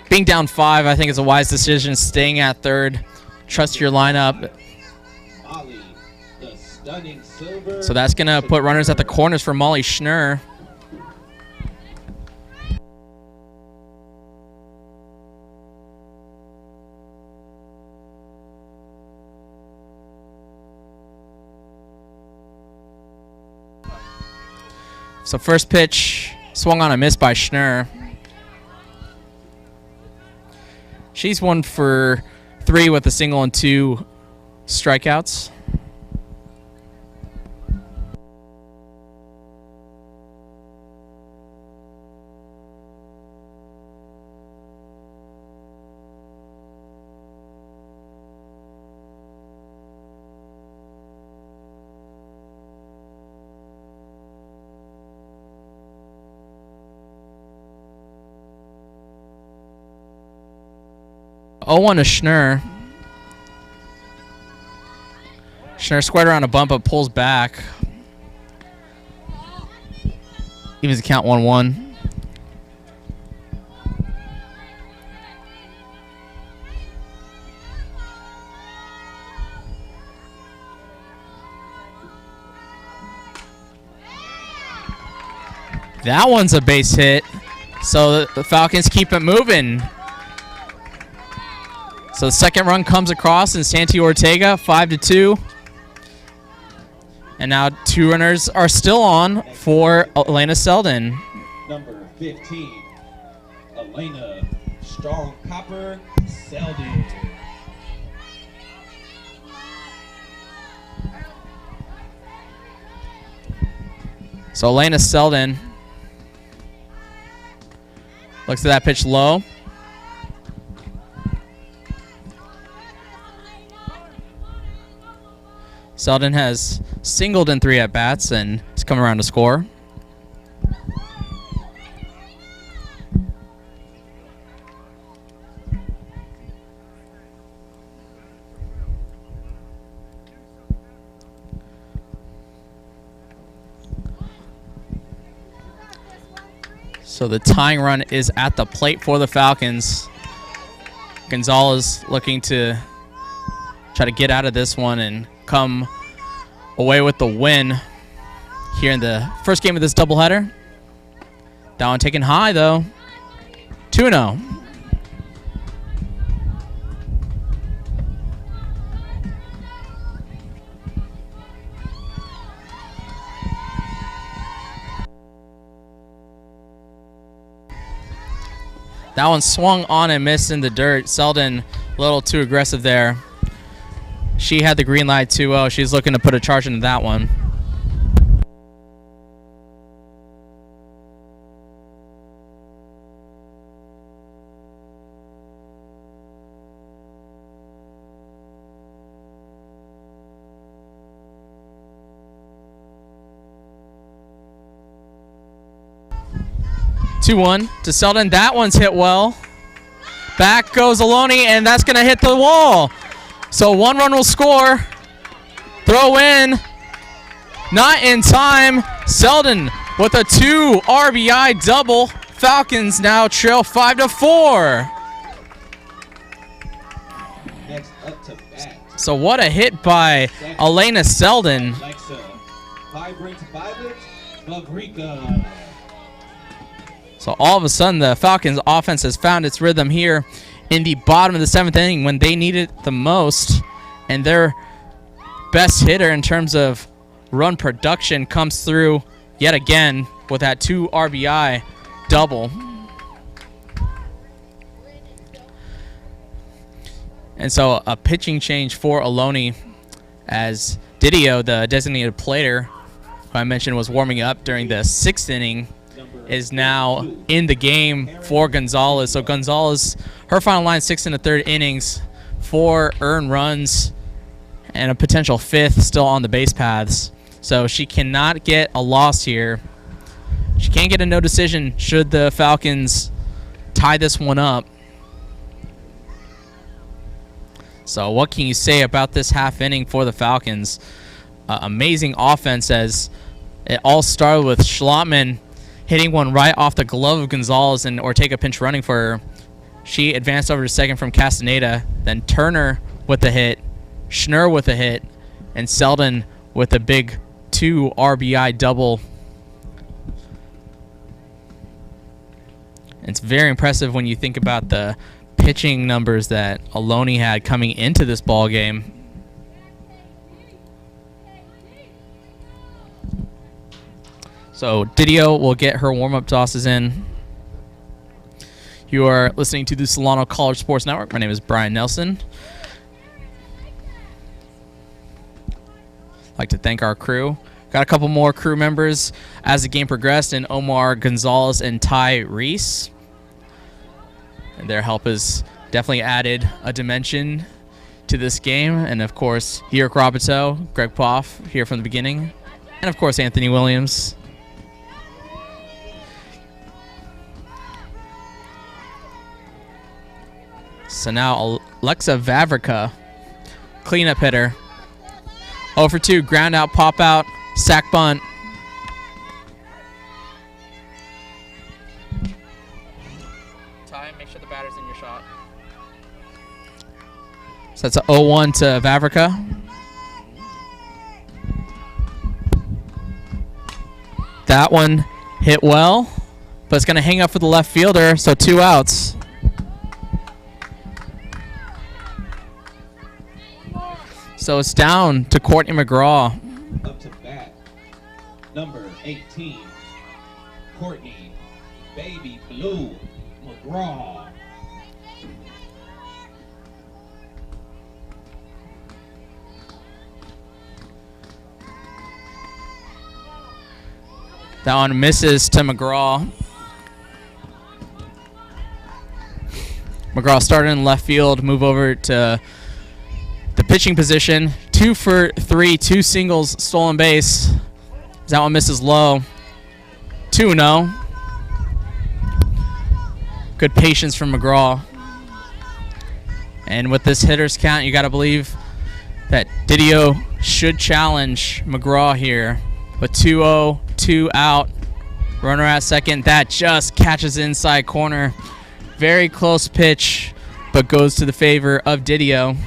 being down 5, I think is a wise decision. Staying at third. Trust your lineup. Molly, the stunning silver. So that's going to put runners at the corners for Molly Schnurr. So first pitch, swung on a miss by Schnurr. She's 1 for 3 with a single and 2 strikeouts. Oh, 1 to Schnurr. Schnurr squared around a bump but pulls back. Evens the count 1-1. That one's a base hit. So the Falcons keep it moving. So the second run comes across and Santi Ortega 5-2. And now 2 runners are still on for Elena Selden. Number 15, Elena Strong Copper Selden. So Elena Selden looks at that pitch low. Selden has singled in 3 at-bats and has come around to score. So the tying run is at the plate for the Falcons. Gonzalez looking to try to get out of this one and come away with the win here in the first game of this doubleheader. That one taken high, though. 2-0. That one swung on and missed in the dirt. Selden a little too aggressive there. She had the green light 2-0. She's looking to put a charge into that one. Two-one to Selden. That one's hit well. Back goes Ohlone, and that's going to hit the wall. So 1 run will score. Throw in. Not in time. Selden with a 2 RBI double. Falcons now trail 5-4. Next up to bat. So what a hit by Elena Selden. Alexa, Vibrant Violet Vavrika. So all of a sudden, the Falcons' offense has found its rhythm here in the bottom of the 7th inning when they need it the most. And their best hitter in terms of run production comes through yet again with that 2 RBI double. And so a pitching change for Ohlone as Didio, the designated player, who I mentioned was warming up during the 6th inning, is now in the game for Gonzalez. So Gonzalez, her final line, 6 1/3 innings, 4 earned runs, and a potential 5th still on the base paths. So she cannot get a loss here. She can't get a no decision should the Falcons tie this one up. So what can you say about this half inning for the Falcons? Amazing offense as it all started with Schlotman hitting one right off the glove of Gonzalez and Ortega pinch running for her. She advanced over to second from Castaneda. Then Turner with the hit, Schnurr with a hit, and Selden with a big 2 RBI double. It's very impressive when you think about the pitching numbers that Ohlone had coming into this ball game. So Didio will get her warm-up tosses in. You are listening to the Solano College Sports Network. My name is Brian Nelson. I'd like to thank our crew. Got a couple more crew members as the game progressed in Omar Gonzalez and Ty Reese. And their help has definitely added a dimension to this game. And of course, Hiro Krabito, Greg Poff here from the beginning. And of course, Anthony Williams. So now Alexa Vavrika, cleanup hitter. 0 for 2, ground out, pop out, sack bunt. Ty, make sure the batter's in your shot. So that's a 0-1 to Vavrica. That one hit well, but it's going to hang up for the left fielder, so 2 outs. So it's down to Courtney McGraw. Up to bat, number 18, Courtney Baby Blue McGraw. That one misses to McGraw. McGraw started in left field, move over to the pitching position. 2 for 3, 2 singles, stolen base. That one misses low. 2-0. Good patience from McGraw. And with this hitter's count, you got to believe that Didio should challenge McGraw here. With 2-0, 2 out. Runner at second. That just catches inside corner. Very close pitch, but goes to the favor of Didio.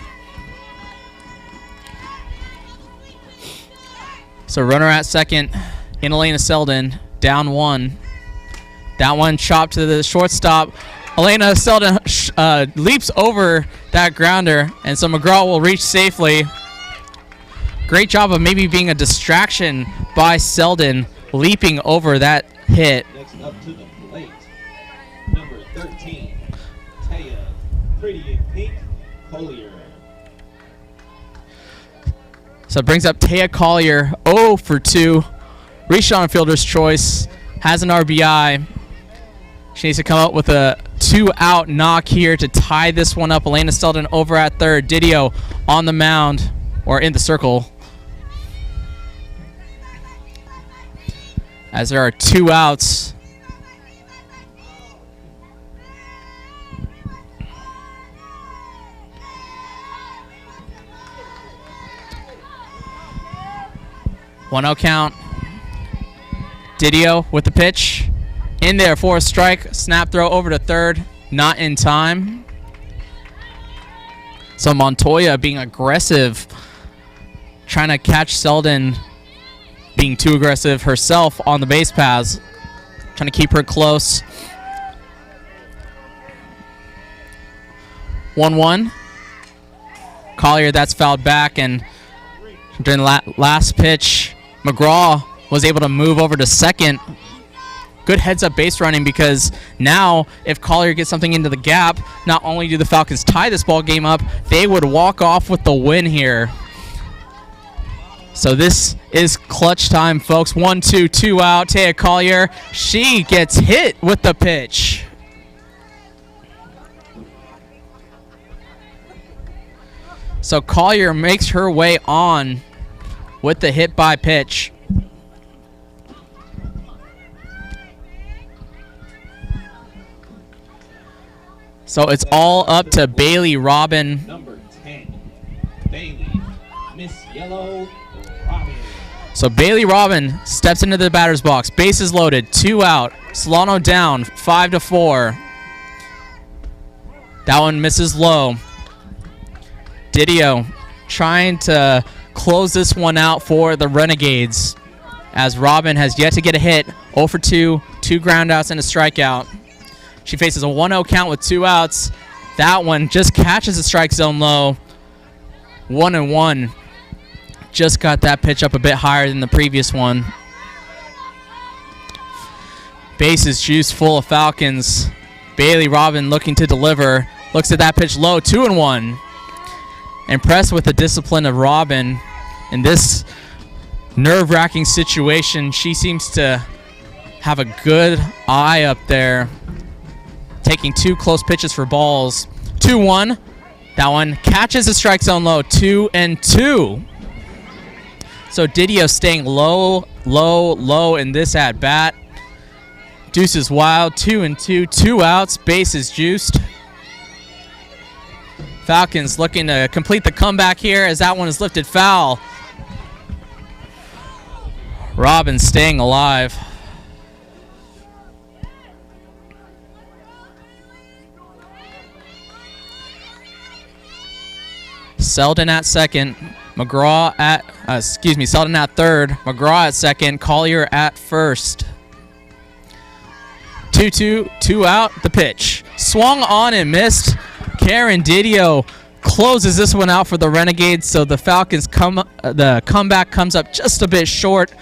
So runner at second in Elena Selden, down 1. That one chopped to the shortstop. Elena Selden leaps over that grounder, and so McGraw will reach safely. Great job of maybe being a distraction by Selden, leaping over that hit. Next up to the plate, number 13, Taya Pretty in Pink Collier. So it brings up Taya Collier, 0 for 2. Reached on fielder's choice, has an RBI. She needs to come up with a 2-out knock here to tie this one up. Elena Selden over at third. Didio on the mound, or in the circle. As there are 2 outs. One out count. Didio with the pitch. In there for a strike. Snap throw over to third. Not in time. So Montoya being aggressive. Trying to catch Selden being too aggressive herself on the base paths. Trying to keep her close. 1-1. Collier, that's fouled back, and during the last pitch, McGraw was able to move over to second. Good heads-up base running, because now if Collier gets something into the gap, not only do the Falcons tie this ball game up, they would walk off with the win here. So this is clutch time, folks. 1-2, 2 out. Taya Collier, she gets hit with the pitch. So Collier makes her way on with the hit by pitch. So it's all up to Bailey Robin. Number 10, Bailey Miss Yellow Robin. So Bailey Robin steps into the batter's box. Bases loaded, 2 out. Solano down, 5-4. That one misses low. Didio trying to close this one out for the Renegades, as Robin has yet to get a hit. 0 for 2, 2 groundouts and a strikeout. She faces a 1-0 count with 2 outs. That one just catches the strike zone low. 1-1. Just got that pitch up a bit higher than the previous one. Bases juice full of Falcons. Bailey Robin looking to deliver. Looks at that pitch low, 2-1. Impressed with the discipline of Robin in this nerve-wracking situation. She seems to have a good eye up there, taking 2 close pitches for balls. 2-1. That one catches the strike zone low, 2-2. So Didio staying low, low, low in this at bat. Deuce is wild, 2-2, 2 outs, bases juiced. Falcons looking to complete the comeback here, as that one is lifted foul. Robin staying alive. Selden at second. McGraw at, Selden at third. McGraw at second. Collier at first. 2-2, 2 out, the pitch. Swung on and missed. Karen Didio closes this one out for the Renegades, so the Falcons the comeback comes up just a bit short,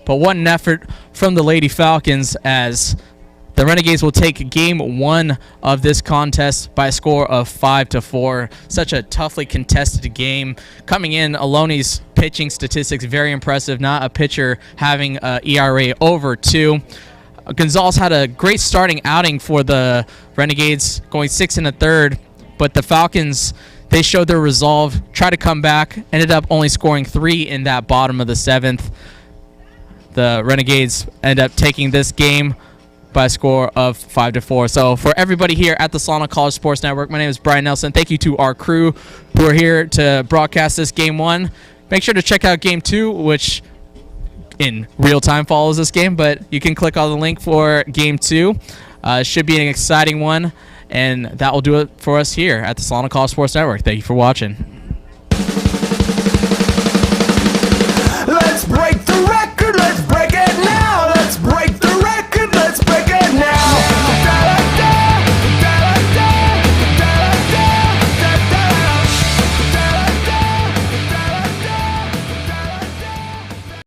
but what an effort from the Lady Falcons as the Renegades will take game 1 of this contest by a score of 5-4. Such a toughly contested game. Coming in, Ohlone's pitching statistics very impressive. Not a pitcher having an ERA over 2. Gonzalez had a great starting outing for the Renegades, going 6 1/3, but the Falcons, they showed their resolve, tried to come back, ended up only scoring 3 in that bottom of the 7th. The Renegades end up taking this game by a score of 5-4. So for everybody here at the Solano College Sports Network, my name is Brian Nelson. Thank you to our crew who are here to broadcast this game 1. Make sure to check out game 2, which in real time follows this game, but you can click on the link for game 2. It should be an exciting one, and that will do it for us here at the Solano College Sports Network. Thank you for watching.